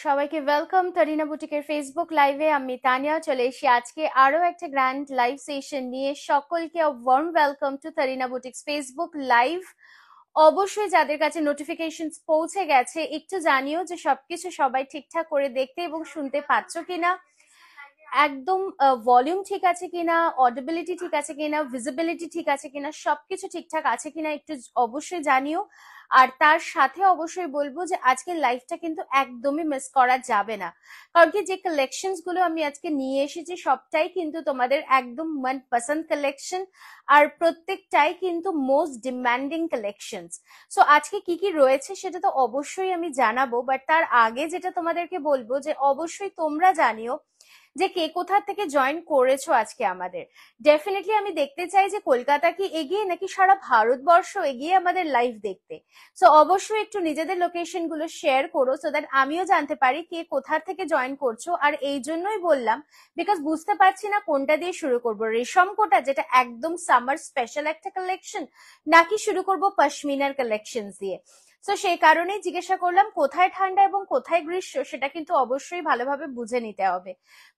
সবাইকে welcome তরিনা বুটিকের Facebook লাইভে। আমি তানিয়া চলে এসেছি আজকে আরো একটা গ্র্যান্ড লাইভ সেশন নিয়ে। সকলকে warm welcome to Tarina boutiques Facebook live. অবশ্যই যাদের কাছে নোটিফিকেশন পৌঁছে গেছে একটু জানিও যে সবকিছু সবাই ঠিকঠাক করে দেখতে এবং শুনতে পাচ্ছ কিনা, একদম ভলিউম ঠিক আছে কিনা, অডিবিলিটি ঠিক আছে কিনা, ভিজিবিলিটি ঠিক আছে কিনা, সবকিছু ঠিকঠাক আছে কিনা একটু অবশ্যই জানিও। আর তার সাথে অবশ্যই বলবো যে আজকের লাইভটা কিন্তু একদমই মিস করা যাবে না, কারণ কি যে কালেকশনস গুলো আমি আজকে নিয়ে এসেছি সবটাই কিন্তু তোমাদের একদম মন পছন্দ কালেকশন, আর প্রত্যেকটাই কিন্তু মোস্ট ডিমান্ডিং কালেকশনস। সো আজকে কি কি রয়েছে সেটা তো অবশ্যই আমি জানাবো, বাট তার আগে যেটা তোমাদেরকে বলবো যে অবশ্যই তোমরা জানিও যে কে কোথা থেকে জয়েন করেছো আজকে আমাদের। ডেফিনেটলি আমি দেখতে চাই যে কলকাতা কি এগিয়ে নাকি সারা ভারতবর্ষ এগিয়ে আমাদের লাইভ দেখতে। সো অবশ্যই একটু নিজেদের লোকেশন গুলো শেয়ার করো, সো দ্যাট আমিও জানতে পারি কে কোথা থেকে জয়েন করছো। আর এই জন্যই বললাম বিকজ বুঝতে পারছি না কোনটা দিয়ে শুরু করব, রেশম কোটা যেটা একদম সামার স্পেশাল একটা কালেকশন, নাকি শুরু করব পশমিনার কালেকশন দিয়ে। তো সেই কারণেই জিজ্ঞাসা করলাম কোথায় ঠান্ডা এবং কোথায় গ্রীষ্ম সেটা কিন্তু অবশ্যই ভালোভাবে বুঝে নিতে হবে।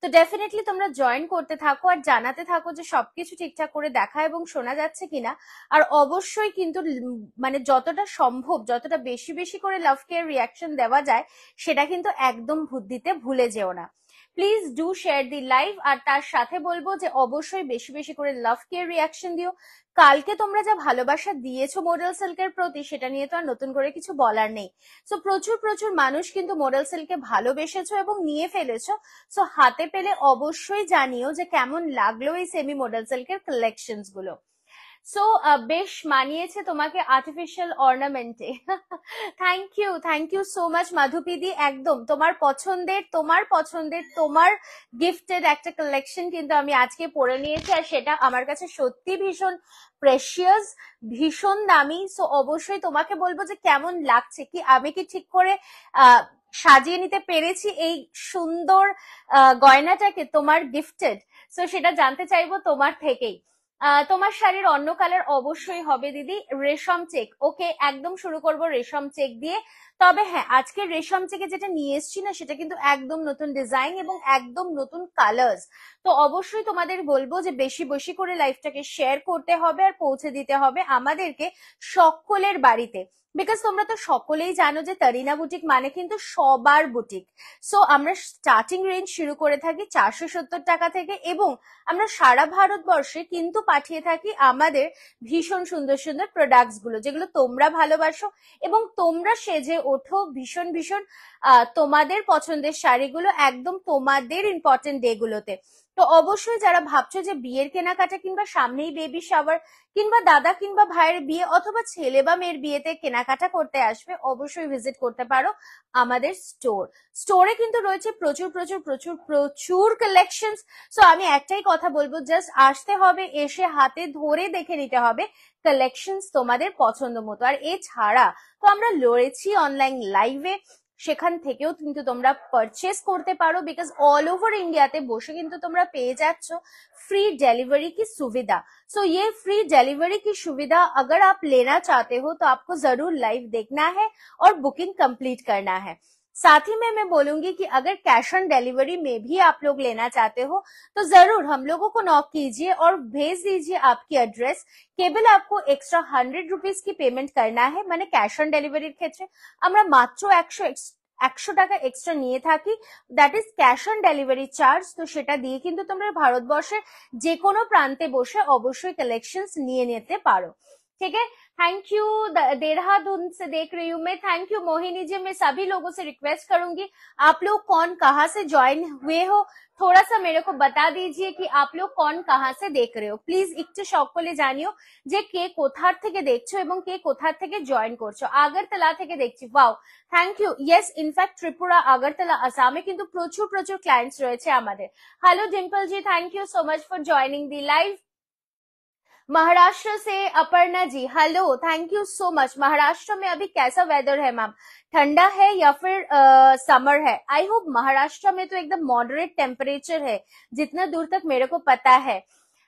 তো ডেফিনেটলি তোমরা জয়েন করতে থাকো আর জানাতে থাকো যে সবকিছু ঠিকঠাক করে দেখা এবং শোনা যাচ্ছে কিনা। আর অবশ্যই কিন্তু মানে যতটা সম্ভব যতটা বেশি বেশি করে লাভ কেয়ার রিয়াকশন দেওয়া যায় সেটা কিন্তু একদম দিতে ভুলে যেও না। Please do share the live. আর তার সাথে বলবো যে অবশ্যই বেশি বেশি করে লাভ কেয়ার রিয়াকশন দিও। কালকে তোমরা যা ভালোবাসা দিয়েছো মডেল সিল্কের প্রতি সেটা নিয়ে তো আর নতুন করে কিছু বলার নেই। সো প্রচুর প্রচুর মানুষ কিন্তু মডেল সিল্ককে ভালোবেসেছো এবং নিয়ে ফেলেছো। সো হাতে পেলে অবশ্যই জানিও যে কেমন লাগলো এই সেমি মডেল সিল্কের কালেকশনস গুলো। সো বেশ মানিয়েছে তোমাকে আর্টিফিশিয়াল অর্নামেন্টে। থ্যাংক ইউ সো মাচ মাধুপিদি। একদম তোমার পছন্দের তোমার গিফটেড একটা কালেকশন কিন্তু আমি আজকে পরে নিয়েছি, আর সেটা আমার কাছে সত্যি ভীষণ প্রেশিয়াস, ভীষণ দামি। সো অবশ্যই তোমাকে বলবো যে কেমন লাগছে, কি আমি কি ঠিক করে সাজিয়ে নিতে পেরেছি এই সুন্দর গয়নাটাকে তোমার গিফটেড। সো সেটা জানতে চাইবো তোমার থেকেই। তোমার শাড়ির অন্য কালার অবশ্যই হবে দিদি। রেশম চেক, ওকে একদম শুরু করব রেশম চেক দিয়ে। তবে হ্যাঁ, আজকে রেশম চেকে যেটা নিয়ে এসছি না সেটা কিন্তু একদম নতুন ডিজাইন এবং একদম নতুন কালার্স। তো অবশ্যই তোমাদের বলবো যে বেশি বেশি করে লাইভটাকে শেয়ার করতে হবে আর পৌঁছে দিতে হবে আমাদেরকে সকলের বাড়িতে। বিকজ তোমরা তো সকলেই জানো যে তরিনা বুটিক মানে কিন্তু সবার বুটিক। সো আমরা স্টার্টিং রেঞ্জ শুরু করে থাকি 470 টাকা থেকে, এবং আমরা সারা ভারতবর্ষে কিন্তু পাঠিয়ে থাকি আমাদের ভীষণ সুন্দর সুন্দর প্রোডাক্টস গুলো যেগুলো তোমরা ভালোবাসো এবং তোমরা সেজে ওঠো ভীষণ ভীষণ তোমাদের পছন্দের শাড়িগুলো একদম তোমাদের ইম্পর্টেন্ট ডে গুলোতে। তো অবশ্যই যারা ভাবছো যে বিয়ের কেনাকাটা কিংবা সামনেই বেবি শাওয়ার কিংবা দাদা কিংবা ভাইয়ের বিয়ে অথবা ছেলে বা মেয়ের বিয়েতে কেনাকাটা করতে আসবে, অবশ্যই ভিজিট করতে পারো আমাদের স্টোরে কিন্তু রয়েছে প্রচুর প্রচুর প্রচুর প্রচুর কালেকশনস। সো আমি একটাই কথা বলবো, জাস্ট আসতে হবে, এসে হাতে ধরে দেখে নিতে হবে কালেকশনস তোমাদের পছন্দ মতো। আর এছাড়া তো আমরা লড়েছি অনলাইন লাইভে, সেখান থেকেও কিন্তু তোমরা পারচেস করতে পারো, বিকজ অল ওভার ইন্ডিয়াতে বসে কিন্তু তোমরা পেয়ে যাচ্ছ फ्री डिलीवरी की सुविधा। सो ये फ्री डिलीवरी की सुविधा अगर आप लेना चाहते हो तो आपको जरूर लाइव देखना है और बुकिंग कंप्लीट करना है। साथ ही में मैं बोलूंगी कि अगर कैश ऑन डिलीवरी में भी आप लोग लेना चाहते हो तो जरूर हम लोगों को नॉक कीजिए और भेज दीजिए आपकी एड्रेस। केवल आपको एक्स्ट्रा 100 रुपीज की पेमेंट करना है, माने कैश ऑन डिलीवरी क्षेत्र আমরা মাত্র 100 টাকা এক্সট্রা নিয়ে থাকি, that is cash on delivery charge. তো সেটা দিয়ে কিন্তু তোমরা ভারতবর্ষের যে কোনো প্রান্তে বসে অবশ্যই কালেকশনস নিয়ে নিতে পারো। ठीक है, थैंक यू। देहरादून से देख रही हूँ मैं, थैंक यू मोहिनी जी। मैं सभी लोगों से रिक्वेस्ट करूंगी आप लोग कौन कहाँ से ज्वाइन हुए हो थोड़ा सा मेरे को बता दीजिए कि आप लोग कौन कहाँ से देख रहे हो। प्लिज একটু সকলে জানিও যে কে কোথার থেকে দেখছো এবং কে কোথার থেকে জয়েন করছো। আগরতলা থেকে দেখছি, wow thank you. Yes, in fact Tripura, Agartala, আসামে কিন্তু প্রচুর প্রচুর ক্লায়েন্টস রয়েছে আমাদের। Hello Dimple ji, thank you so much for joining the live. Maharashtra से Aparna ji, hello, thank you so much. Maharashtra में अभी कैसा वेदर है मैम, ठंडा है या फिर समर है? आई होप महाराष्ट्र में तो एकदम मॉडरेट टेम्परेचर है जितना दूर तक मेरे को पता है।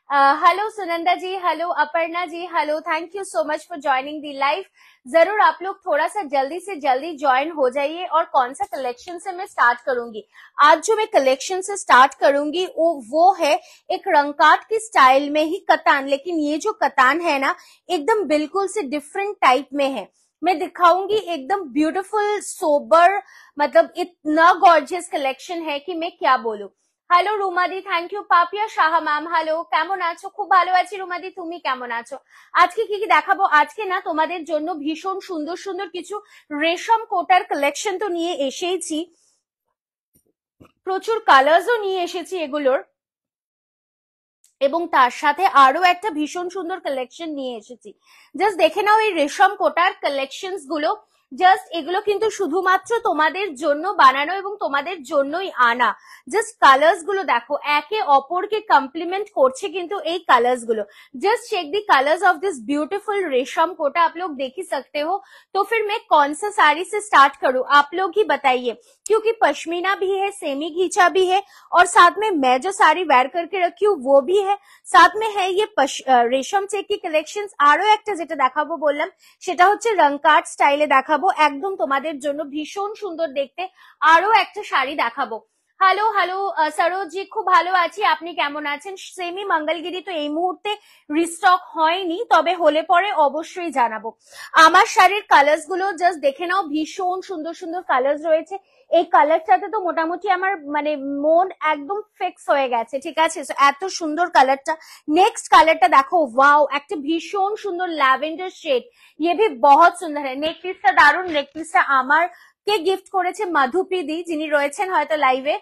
Hello Sunanda ji, hello Aparna ji, hello, thank you so much for joining the live. जरूर आप लोग थोड़ा सा जल्दी से जल्दी ज्वाइन हो जाइए। और कौन सा कलेक्शन से मैं स्टार्ट करूंगी, आज जो मैं कलेक्शन से स्टार्ट करूंगी वो है एक रंकाट की स्टाइल में ही कतान, लेकिन ये जो कतान है ना एकदम बिल्कुल से डिफरेंट टाइप में है। मैं दिखाऊंगी एकदम ब्यूटीफुल सोबर, मतलब इतना गॉर्जियस कलेक्शन है कि मैं क्या बोलूं। হ্যালো রুমাদি, thank you. Papiya Saha ma'am, hello, কেমন আছো? খুব ভালো আছি রুমাদি, তুমি কেমন আছো? আজকে কি কি দেখাবো? আজকে না তোমাদের জন্য ভীষণ সুন্দর সুন্দর কিছু রেশম কোটার কালেকশন তো নিয়ে এসেইছি, প্রচুর কালার্সও নিয়ে এসেছি এগুলোর, এবং তার সাথে আরো একটা ভীষণ সুন্দর কালেকশন নিয়ে এসেছি। জাস্ট দেখে নাও এই রেশম কোটার কালেকশনস গুলো। জাস্ট এগুলো কিন্তু শুধুমাত্র তোমাদের জন্য বানানো এবং তোমাদের জন্যই আনা। জাস্ট কালার্স গুলো দেখো, একে অপরকে কমপ্লিমেंट করছে কিন্তু এই কালাर्स गुलो। Just check the colours of this beautiful resham Kota, आप लोग देख ही सकते हो। तो फिर मैं कौन सा साड़ी से स्टार्ट करूं, आप लोग ही बताइए, क्योंकि पश्मीना भी है, सेमी घीचा भी है, और साथ में मैं जो साड़ी वेयर करके रखी हूँ वो भी है, साथ में है ये रेशम चेक की कलेक्शंस। আরো একটা যেটা দেখাবো বললাম সেটা হচ্ছে রংকাট স্টাইলে দেখাবো, একদম তোমাদের জন্য ভীষণ সুন্দর দেখতে। আরো একটা শাড়ি দেখাবো। হ্যালো হ্যালো সরোজ জি, খুব ভালো আছি, আপনি কেমন আছেন? সেমি মঙ্গলগিরি তো এই মুহূর্তে রিস্টক হয়নি, তবে হলে পরে অবশ্যই জানাবো। আমার শাড়ির কালার্স গুলো জাস্ট দেখে নাও, ভীষণ সুন্দর সুন্দর কালার্স রয়েছে। এই কালারটাতে তো মোটামুটি আমার মানে মন একদম ফিক্স হয়ে গেছে, ঠিক আছে? এত সুন্দর কালারটা। नेक्स्ट कलरটা দেখো, ওয়াও, একটা ভীষণ সুন্দর ল্যাভেন্ডার শেড, ये भी बहुत सुंदर है। नेक পিসটা দারুন, নেক পিসটা আমার কে গিফট করেছে মাধুপিদি, যিনি রয়েছেন হয়তো লাইভে।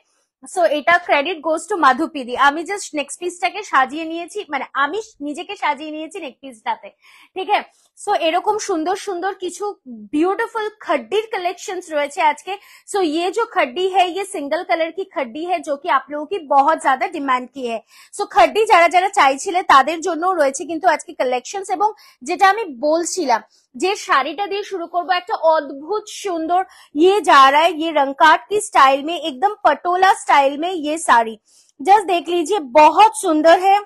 সো এটা ক্রেডিট গোজ টু মাধুপিদি। আমি জাস্ট নেক্সট পিসটাকে সাজিয়ে নিয়েছি, মানে আমি নিজেকে সাজিয়ে নিয়েছি নেক পিসটাতে, ঠিক है। सो এরকম সুন্দর সুন্দর কিছু ब्यूटीफुल खड्डीर कलेक्शंस রয়েছে আজকে। सो ये जो खड्डी है ये सिंगल कलर की खड्डी है, जो कि आप लोगों की बहुत ज्यादा डिमांड की है। सो खड्डी যারা যারা চাইছিলে তাদের জন্য রয়েছে কিন্তু আজকে কালেকশনস। এবং যেটা আমি বলছিলাম যে শাড়িটা দিয়ে শুরু করব, একটা অদ্ভুত সুন্দর, ये जा रहा है ये रंकाट की स्टाइल में, एकदम पटोला स्टाइल में ये साड़ी। जस्ट देख लीजिए, बहुत सुंदर है।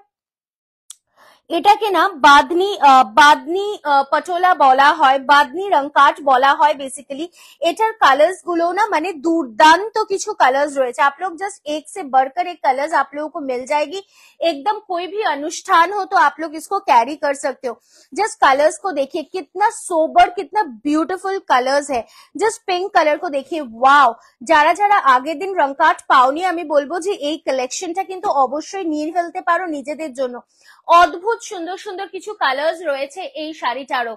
এটাকে না বাদনি বাদনি পটোলা বলা হয়, বাদনি রংকাট বলা হয় बेसिकली। এটার কালার্স গুলো না মানে দুর্দান্ত কিছু কালার্स রয়েছে। आप लोग जस्ट एक से बढ़कर एक कलर्स आप लोगों को मिल जाएगी। एकदम कोई भी अनुष्ठान हो तो आप लोग इसको कैरी कर सकते हो। जस्ट कलर्स को देखिए, कितना सोबर, कितना ब्यूटीफुल कलर्स है। जस्ट पिंक कलर को देखिए, वाओ। যারা যারা আগের দিন রংকাট পাওনি, আমি বলবো যে এই কালেকশনটা কিন্তু অবশ্যই নিয়ে ফেলতে পারো নিজেদের জন্য। অদ্ভুত সুন্দর সুন্দর কিছু কালার্স রয়েছে এই শাড়িটারও।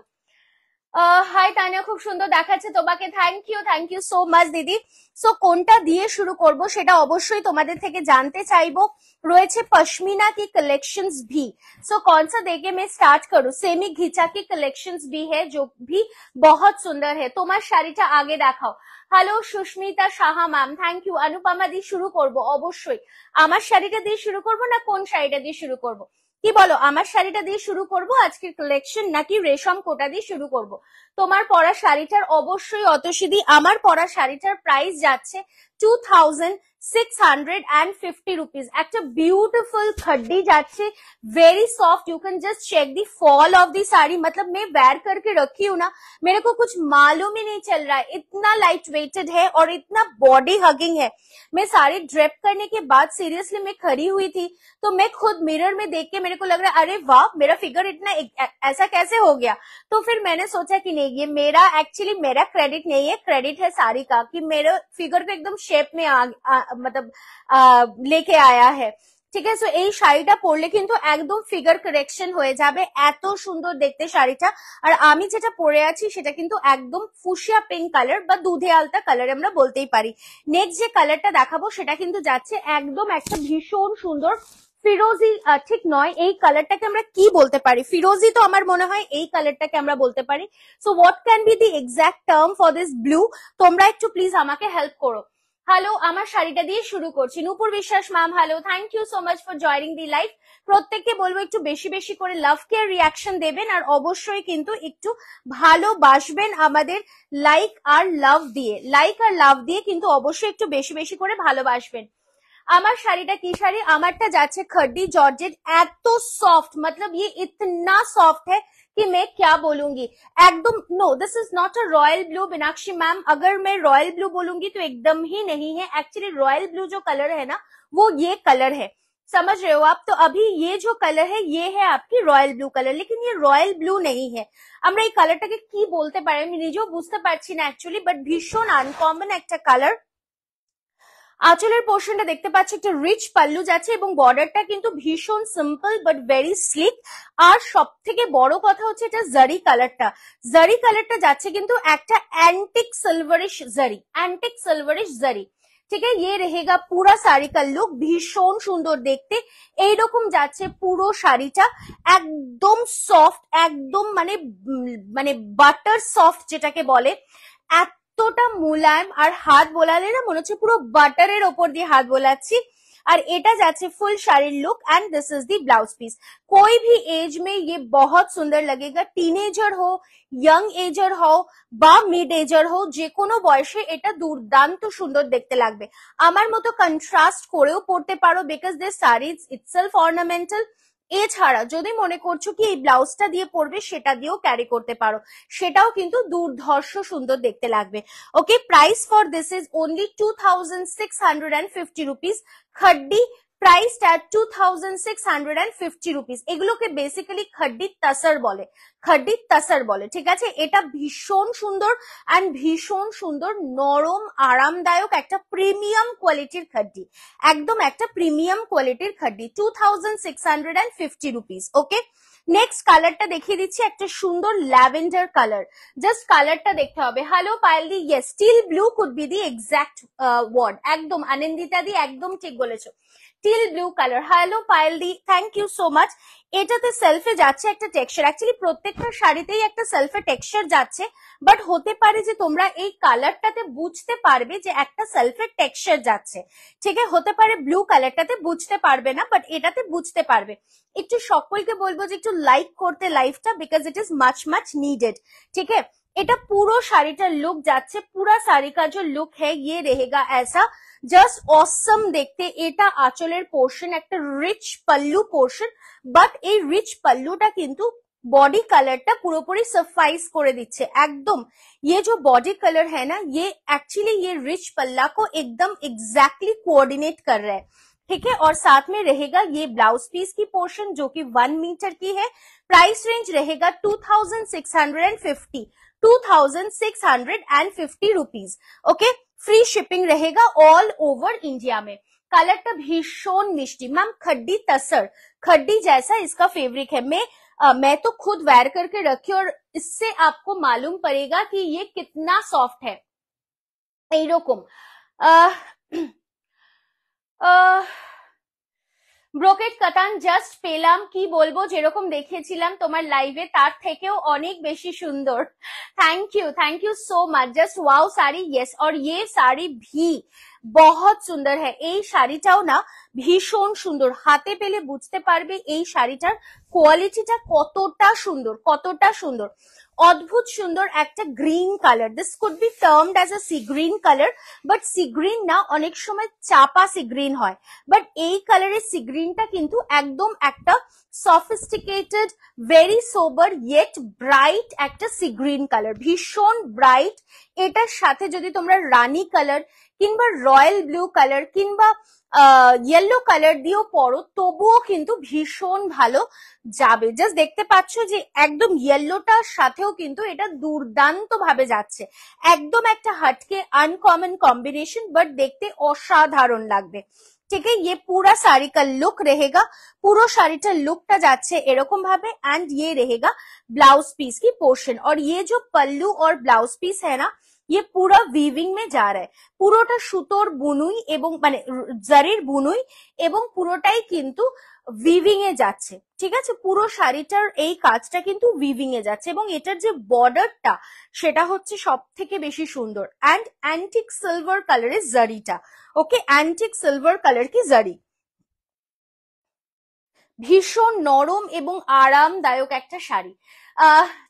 হাই তানিয়া, খুব সুন্দর দেখাচ্ছে তোমাকে, থ্যাংক ইউ সো মাচ দিদি। সো কোনটা দিয়ে শুরু করব সেটা অবশ্যই তোমাদের থেকে জানতে চাইবো। রয়েছে पश्मीना की कलेक्शंस भी। सो कौन सा देके मैं स्टार्ट करूं? सेमी घिचा की कलेक्शंस भी है जो भी बहुत सुंदर है। তোমার শাড়িটা আগে দেখাও। Hello Susmita Saha ma'am, thank you. Anupama di, শুরু করব অবশ্যই। আমার শাড়িটা দিয়ে শুরু করব না কোন শাড়িটা দিয়ে শুরু করব, কি বলো? আমার শাড়িটা দিয়ে শুরু করব আজকের কালেকশন, নাকি রেশম কোটা দিয়ে শুরু করব? তোমার পরা শাড়িটার অবশ্যই অতসীদি, আমার পরা শাড়িটার প্রাইস যাচ্ছে 2650 रुपीज। একটা ब्यूटीफुल खड्डी जाच्छे, very soft. You can just check the fall of the sari, मतलब मैं वेयर करके रखी हूँ ना, मेरे को कुछ मालूम ही नहीं चल रहा है, इतना लाइट वेटेड है और इतना बॉडी हगिंग है। मैं साड़ी ड्रेप करने के बाद सीरियसली मैं खड़ी हुई थी तो मैं खुद मिरर में देख के मेरे को लग रहा है अरे वाह, मेरा फिगर इतना ऐसा कैसे हो गया। तो फिर मैंने सोचा कि नहीं, ये मेरा एक्चुअली मेरा क्रेडिट नहीं है, क्रेडिट है साड़ी का, कि मेरे फिगर को एकदम शेप में मतलब लेके आया है, ঠিক আছে। এই শাড়িটা পরলে কিন্তু একদম ফিগার কারেকশন হয়ে যাবে, এত সুন্দর দেখতে শাড়িটা। আর আমি যেটা পরে আছি সেটা কিন্তু একদম ফুশিয়া পিঙ্ক কালার বা দুধে আলতা কালার আমরা বলতেই পারি। নেক্সট যে কালারটা দেখাবো সেটা কিন্তু যাচ্ছে একদম একটা ভীষণ সুন্দর ফিরোজি, ঠিক নয়, এই কালারটাকে আমরা কি বলতে পারি? ফিরোজি তো আমার মনে হয় এই কালারটাকে আমরা বলতে পারি। So what can be the exact term for this blue? তোমরা একটু প্লিজ আমাকে হেল্প করো। হ্যালো, আমার শাড়িটা দিয়ে শুরু করছি। Nupur Biswas ma'am, hello, thank you so much for joining the live. প্রত্যেককে বলবো একটু বেশি বেশি করে লাভ কেয়ার রিয়াকশন দেবেন, আর অবশ্যই কিন্তু একটু ভালোবাসবেন আমাদের লাইক আর লাভ দিয়ে, কিন্তু অবশ্যই একটু বেশি বেশি করে ভালোবাসবেন। আমার শাড়িটা কি শাড়ি, আমারটা যাচ্ছে खड्डी जॉर्जेट, এত সফট, मतलब ये इतना सॉफ्ट है कि मैं क्या बोलूंगी एकदम। No, this is not a royal blue Meenakshi ma'am, अगर मैं रॉयल ब्लू बोलूंगी तो एकदम ही नहीं है। एक्चुअली रॉयल ब्लू जो कलर है ना वो ये कलर है, समझ रहे हो आप। तो अभी ये जो कलर है ये है आपकी रॉयल ब्लू कलर, लेकिन ये रॉयल ब्लू नहीं है। আমরা এই কালারটাকে কি বলতে পারি আমি নিজেও বুঝতে পারছি না অ্যাকচুয়ালি, বাট ভীষণ আনকমন একটা কালার। আঁচলের পোর্শনটা দেখতে পাচ্ছি একটা রিচ পাল্লু যাচ্ছে এবং বর্ডারটা কিন্তু ভীষণ সিম্পল বাট ভেরি স্লিক। আর সব থেকে বড় কথা হচ্ছে এটা জারি কালারটা, জারি কালারটা যাচ্ছে কিন্তু একটা एंटिक सिल्वरिश জারি, एंटिक सिल्वरिश জারি। ঠিক আছে, ये रहेगा पूरा শাড়ি का লুক, ভীষণ সুন্দর দেখতে। এইরকম যাচ্ছে পুরো শাড়িটা, একদম সফট, একদম মানে মানে বাটার সফট যেটাকে বলে, এতটা মুলায়ম। আর হাত বোলালে না মনে হচ্ছে পুরো বাটারের ওপর দিয়ে হাত বোলাচ্ছি। और एटा जाচ্ছে ফুল শাড়ির look and this is the blouse piece. कोई भी एज में ये बहुत सुंदर लगेगा, टीनेजर हो, यंग एजर हो বা মিড এজার हो, যে কোনো বয়সে এটা দুর্দান্ত সুন্দর দেখতে লাগবে। আমার মতো কন্ট্রাস্ট করেও পড়তে পারো because this sari itself ornamental. এছাড়া যদি মনে করছো কি এই ব্লাউজটা দিয়ে পরবে সেটা দিয়েও ক্যারি করতে পারো, সেটাও কিন্তু দুর্ধর্ষ সুন্দর দেখতে লাগবে। Okay, price for this is only 2650 rupees. Khaddi price at 2650 rupees. এগুলোকে বেসিক্যালি खड्डी तसर বলে, खड्डी तसर বলে, ঠিক আছে। এটা ভীষণ সুন্দর এন্ড ভীষণ সুন্দর নরম আরামদায়ক একটা প্রিমিয়াম কোয়ালিটির खड्डी, একদম একটা প্রিমিয়াম কোয়ালিটির खड्डी। 2650 রুপিস। ওকে, নেক্সট কালারটা দেখিয়ে দিচ্ছি, একটা সুন্দর ল্যাভেন্ডার কালার। জাস্ট কালারটা দেখতে হবে। হ্যালো পায়েলদি, yes steel blue could be the exact word, একদম আনন্দিতা দি একদম ঠিক বলেছো, টিল ব্লু কালার। হ্যালো পায়েলদি, থ্যাংক ইউ সো মাচ। এটাতে সেলফে যাচ্ছে একটা টেক্সচার, অ্যাকচুয়ালি প্রত্যেকটা শাড়িতেই একটা সেলফে টেক্সচার যাচ্ছে, বাট হতে পারে যে তোমরা এই কালারটাতে বুঝতে পারবে যে একটা সেলফের টেক্সচার যাচ্ছে, ঠিক আছে। হতে পারে ব্লু কালারটাতে বুঝতে পারবে না, বাট এটাতে বুঝতে পারবে। একটু সকলকে বলবো যে একটু লাইক করতে লাইভটা, because it is much much needed, ঠিক है। এটা পুরো শাড়িটার লুক যাচ্ছে, পুরা শাড়ি का जो लुक है ये रहेगा ऐसा, জাস্ট অসম দেখতে। এটা আঁচলের পোর্শন, একটা রিচ পাল্লু পোর্শন, বাট এই রিচ পাল্লুটা কিন্তু बॉडी कलरটা পুরোপুরি সাফাইস করে দিচ্ছে একদম। ये जो बॉडी कलर है ना ये एक्चुअली ये रिच पल्ला को एकदम एग्जैक्टली कोऑर्डिनेट कर रहा है, ठीक है। और साथ में रहेगा ये ब्लाउज पीस की पोर्शन जो कि 1 मीटर की है। प्राइस रेंज रहेगा 2650 रुपीज। ओके, फ्री शिपिंग रहेगा ऑल ओवर इंडिया में। कलरটা ভীষণ মিষ্টি मैम, खड्डी तसर, खड्डी जैसा इसका फैब्रिक है। मैं तो खुद वेयर करके रखी और इससे आपको मालूम पड़ेगा कि ये कितना सॉफ्ट है। এইরকম ব্রোকেট কাতান জাস্ট পেলাম, কি বলবো, যেরকম দেখিয়েছিলাম তোমার লাইভে তার থেকেও অনেক বেশি সুন্দর। Thank you so much. Just wow sari, yes. और ये साड़ी भी बहुत सुंदर है। এই শাড়িটাও না ভীষণ সুন্দর, হাতে পেলে বুঝতে পারবে এই শাড়িটার কোয়ালিটিটা কতটা সুন্দর, কতটা সুন্দর, অদ্ভুত সুন্দর একটা green colour. This could be termed as a sea green colour, but sea green না, অনেক সময় চাপা সি গ্রিন হয়, বাট এই কালারের সি গ্রিনটা কিন্তু একদম একটা সফিস্টিকেটেড, ভেরি সোবার ইয়েট ব্রাইট একটা সি গ্রিন কালার, ভীষণ ব্রাইট। এটার সাথে যদি তোমরা রানী কালার কিংবা রয়্যাল ব্লু কালার কিংবা ইয়েলো কালার দিয়েও পরো তবুও কিন্তু ভীষণ ভালো যাবে। জাস্ট দেখতে পাচ্ছ যে একদম ইয়েলোটার সাথেও কিন্তু এটা দুর্দান্ত ভাবে যাচ্ছে, একদম একটা হটকে আনকমন কম্বিনেশন, বাট দেখতে অসাধারণ লাগবে, ঠিক है। ये पूरा साड़ी का लुक रहेगा, पूरा শাড়িটার লুকটা যাচ্ছে এরকম ভাবে। एंड ये रहेगा ब्लाउज पीस की पोर्शन। और ये जो पल्लू और ब्लाउज पीस है ना ये पूरा वीविंग में जा रहा है, পুরোটা সুতোর বুনুই এবং মানে জারির বুনুই এবং পুরোটাই কিন্তু উইভিং এ যাচ্ছে, ঠিক আছে। পুরো শাড়িটার এই কাজটা কিন্তু উইভিং এ যাচ্ছে এবং এটার যে বর্ডারটা সেটা হচ্ছে সব থেকে বেশি সুন্দর। এন্ড অ্যান্টিক সিলভার কালারের জারিটা, ওকে, অ্যান্টিক সিলভার কালার কি জারি, ভীষণ নরম এবং আরামদায়ক একটা শাড়ি।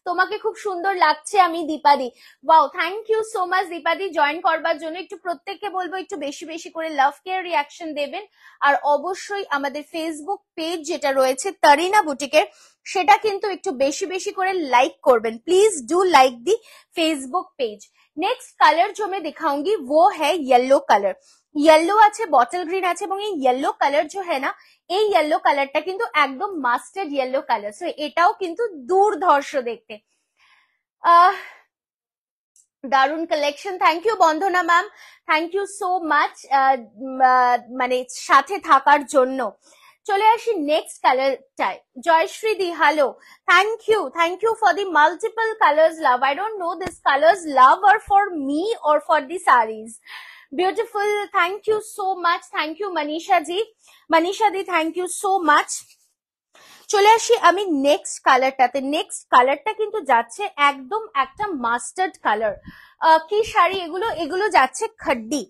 তোমাকে খুব সুন্দর লাগছে আমি দীপাদি। Wow, thank you so much দীপাদি জয়েন করবার জন্য। একটু প্রত্যেককে বলবো একটু বেশি বেশি করে লাভ কেয়ার রিয়াকশন দেবেন, আর অবশ্যই আমাদের ফেসবুক পেজ যেটা রয়েছে তরিনা বুটিকের, সেটা কিন্তু একটু বেশি বেশি করে লাইক করবেন। Please do like the Facebook page. Next colour जो मैं दिखाऊंगी वो है येलो कलर। येलो আছে, বটল গ্রিন আছে, এবং এই येलो কালার जो है ना, এই येलो কালারটা কিন্তু একদম মাস্টার্ড येलो কালার। সো এটাও কিন্তু দুর্ধর্ষ দেখতে। দারুন collection, thank you Bandana ma'am, thank you so much মানে সাথে থাকার জন্য। চলে আসি নেক্সট কালারটায়। Joyshree di hello, thank you for the multiple colours love. I don't know this colours love আর for me or for the sarees. Beautiful, thank you so much, thank you Manisha di, thank you so much. চলে আসি আমি next কালারটাতে। Next কালারটা কিন্তু যাচ্ছে একদম একটা mustard colour. কি শাড়ি এগুলো? এগুলো যাচ্ছে খড্ডি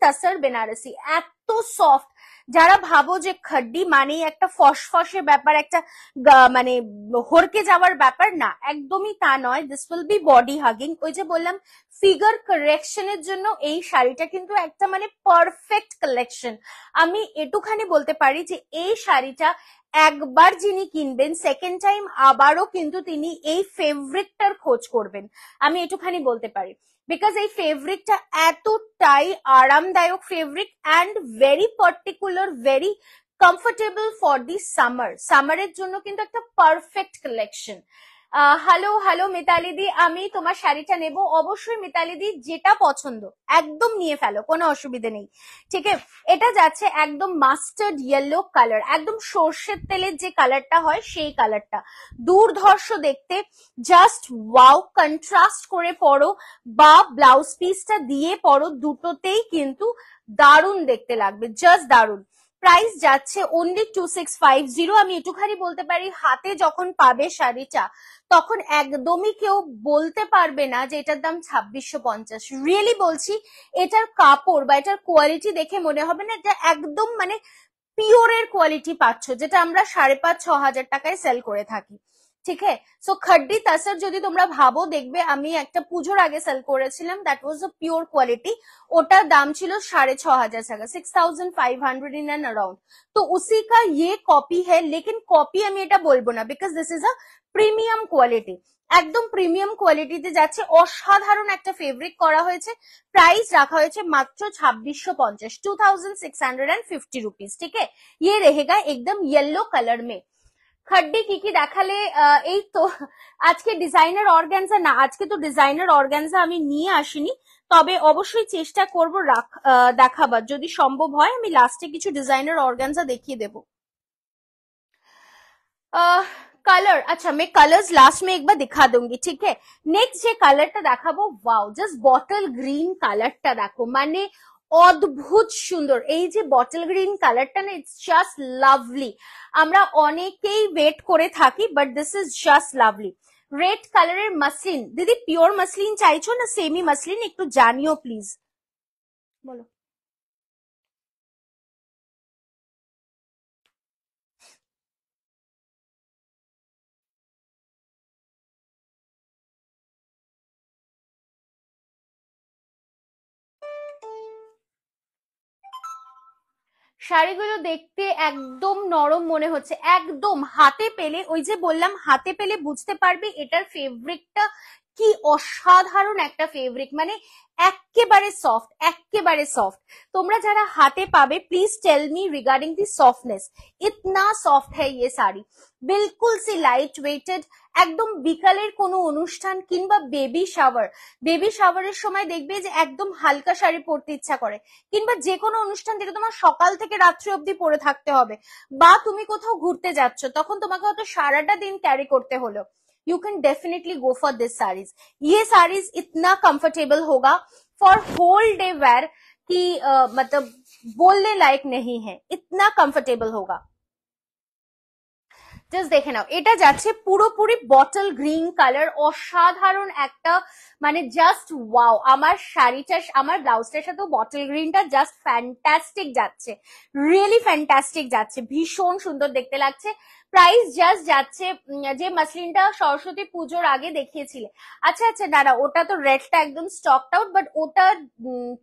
তসর বেনারসি। এত সফট। যারা ভাবো যে খড্ডি মানেই একটা ফসফসে ব্যাপার, একটা মানে হরকে যাওয়ার ব্যাপার, না একদমই তা নয়। This will be body hugging. ওই যে বললাম ফিগার কারেকশনের জন্য এই শাড়িটা কিন্তু একটা মানে পারফেক্ট কালেকশন। আমি এটুখানি বলতে পারি যে এই শাড়িটা একবার যিনি কিনবেন সেকেন্ড টাইম আবারও কিন্তু তিনি এই ফেভারিটটার খোঁজ করবেন, আমি এটুখানি বলতে পারি। বিকজ এই ফেভারিটটা এতটাই আরামদায়ক favourite and very particular, very comfortable for the সামারের জন্য কিন্তু একটা perfect collection. Hello Mitali di, আমি তোমার শাড়িটা নেব অবশ্যই। মিতালি দি যেটা পছন্দ একদম নিয়ে ফেলো, কোনো অসুবিধা নেই, ঠিক আছে। এটা যাচ্ছে একদম মাস্টার্ড ইয়েলো কালার, একদম সর্ষের তেলের যে কালারটা হয় সেই কালারটা। দুর্ধর্ষ দেখতে, জাস্ট ওয়াও। কন্ট্রাস্ট করে পরো বা ব্লাউজ পিসটা দিয়ে পরো, দুটোতেই কিন্তু দারুণ দেখতে লাগবে, জাস্ট দারুণ। প্রাইস যাচ্ছে অনলি 2650। আমি এটুখানি বলতে পারি হাতে যখন পাবে শাড়িটা তখন একদমই কেউ বলতে পারবে না যে এটার দাম 2650। রিয়েলি বলছি, এটার কাপড় বা এটার কোয়ালিটি দেখে মনে হবে না এটা একদম মানে পিওরের কোয়ালিটি পাচ্ছ, যেটা আমরা 5,500-6,000 টাকায় সেল করে থাকি, ঠিক আছে। সো খড্ডি তাসার যদি তোমরা ভাবো, দেখবে আমি একটা পুজোর আগে সেল করেছিলাম, that was a pure quality. ওটার দাম ছিল 6,500 টাকা, 6,500 इन एंड अराउंड। तो उसी का ये कॉपी है, लेकिन कॉपी আমি এটা বলবো না, because this is a premium quality. একদম প্রিমিয়াম কোয়ালিটিতে যাচ্ছে, অসাধারণ একটা ফেব্রিক করা হয়েছে। প্রাইস রাখা হয়েছে মাত্র 2650, 2650 रुपीज, ठीक है। ये रहेगा एकदम येलो कलर में। খড্ডি কি কি দেখালে? এই তো আজকে ডিজাইনার অর্গানজা না, আজকে তো ডিজাইনার অর্গানজা আমি নিয়ে আসিনি, তবে অবশ্যই চেষ্টা করবো দেখাবার, যদি সম্ভব হয় আমি লাস্টে কিছু ডিজাইনার অর্গানজা দেখিয়ে দেবো। कलर, अच्छा मैं कलर्स लास्ट में एक बार दिखा दूंगी, ठीक है। नेक्स्ट যে কালারটা দেখাবো, ওয়াও, জাস্ট বটল গ্রিন কালারটা দেখো, মানে অদ্ভুত সুন্দর। এই যে বটল গ্রিন কালারটা না, ইটস জাস্ট লাভলি। আমরা অনেকেই ওয়েট করে থাকি, but this is just lovely. Red কালারের মাসলিন, দিদি পিওর মাসলিন চাইছো না সেমি মাসলিন, একটু জানিও প্লিজ, বলো। শাড়িগুলো দেখতে একদম নরম মনে হচ্ছে, একদম হাতে পেলে, ওই যে বললাম হাতে পেলে বুঝতে পারবে এটার ফেব্রিকটা কি অসাধারণ একটা ফেব্রিক, মানে একেবারে সফট, একেবারে সফট। তোমরা যারা হাতে পাবে please tell me regarding the softness. ইতনা সফট है ये साड़ी, बिल्कुल सी लाइट वेटेड। একদম বিকালের কোনো অনুষ্ঠান কিংবা বেবি শাওয়ারের সময় দেখবে যে একদম হালকা শাড়ি পরতে ইচ্ছা করে, কিংবা যে কোনো অনুষ্ঠান যেটা তোমার সকাল থেকে রাত্রি অব্দি পরে থাকতে হবে, বা তুমি কোথাও ঘুরতে যাচ্ছ তখন তোমাকে হয়তো সারাটা দিন ক্যারি করতে হলো, you can definitely go for this sarees। ये sarees इतना comfortable होगा for whole day wear कि मतलब बोलने लायक नहीं है, इतना comfortable होगा। জাস্ট দেখে নাও, এটা যাচ্ছে পুরোপুরি বটল গ্রিন কালার, অসাধারণ একটা, মানে জাস্ট ওয়াও। আমার শাড়িটা, আমার ব্লাউজটার সাথেও বটল গ্রিনটা জাস্ট ফ্যান্টাস্টিক যাচ্ছে, রিয়েলি ফ্যান্টাস্টিক যাচ্ছে, ভীষণ সুন্দর দেখতে লাগছে। প্রাইস জাস্ট যাচ্ছে, যে মাসলিনটা সরস্বতী পুজোর আগে দেখিয়েছিলে, আচ্ছা আচ্ছা, না না, ওটা তো রেডটা একদম স্টকড আউট, বাট ওটা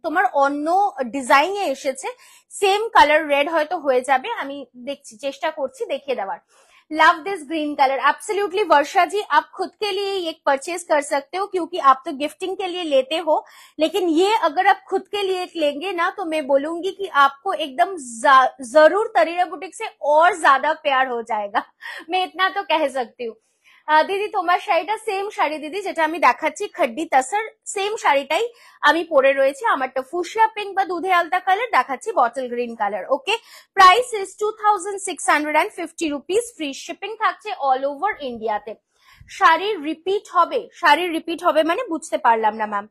তোমার অন্য ডিজাইনে এসেছে, সেম কালার রেড হয়তো হয়ে যাবে, আমি দেখছি, চেষ্টা করছি দেখিয়ে দেওয়ার। Love this green colour, absolutely Varsha ji, आप खुद के लिए ये परचेज कर सकते हो, क्योंकि आप तो गिफ्टिंग के लिए लेते हो, लेकिन ये अगर आप खुद के लिए लेंगे ना, तो मैं बोलूंगी कि आपको एकदम जरूर तरीरा बुटीक से और ज्यादा प्यार हो जाएगा, मैं इतना तो कह सकती हूँ। দিদি তোমার শাড়িটা সেম শাড়ি দিদি, যেটা আমি দেখাচ্ছি খড্ডি তাসার, সেম শাড়িটাই আমি পরে রয়েছি, আমারটা ফুশিয়া পিঙ্ক বা দুধে আলতা কালার, দেখাচ্ছি bottle green colour. Okay, price is 2650 rupees, free shipping থাকছে অল ওভার ইন্ডিয়াতে। শাড়ির রিপিট হবে, শাড়ির রিপিট হবে মানে বুঝতে পারলাম না ম্যাম,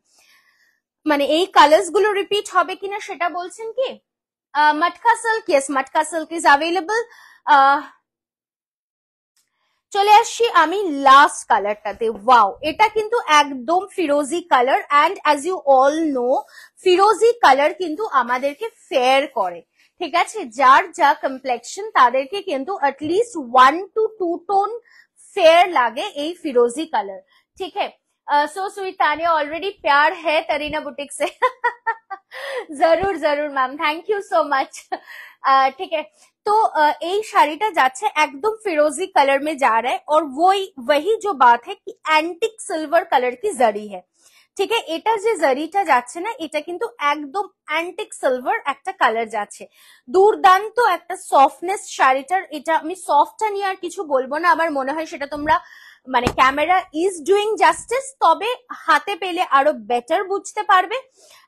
মানে এই কালার্স গুলো রিপিট হবে কিনা সেটা বলছেন কি? Matka silk, yes matka silk is available. চলে আসছি আমি লাস্ট কালারটাতে, ওয়াও, এটা কিন্তু একদম ফিরোজি colour, and as you all know ফিরোজি কালার কিন্তু আমাদেরকে ফেয়ার করে, ঠিক আছে, যার যা কমপ্লেক্সন তাদেরকে কিন্তু অ্যাটলিস্ট 1 to 2 টোন फेयर लागे এই फिरोजी कलर, ठीक है। सो स्वीट तानिया, ऑलरेडी प्यार है तरीना बुटीक से जरूर जरूर ma'am, thank you so much. ठीक है, तो এই শাড়িটা যাচ্ছে একদম फिरोजी कलर में जा रहा है, और वही जो बात है कि एंटिक सिल्वर कलर की जरी है, ঠিক আছে, এটা যে জারিটা যাচ্ছে না, এটা কিন্তু একদম অ্যান্টিক সিলভার একটা কালার যাচ্ছে, দুর্দান্ত একটা সফটনেস শাড়িটার। এটা আমি সফটটা নিয়ে আর কিছু বলবো না, আমার মনে হয় সেটা তোমরা মানে ক্যামেরা ইজ ডুইং জাস্টিস, তবে হাতে পেলে আরো বেটার বুঝতে পারবে।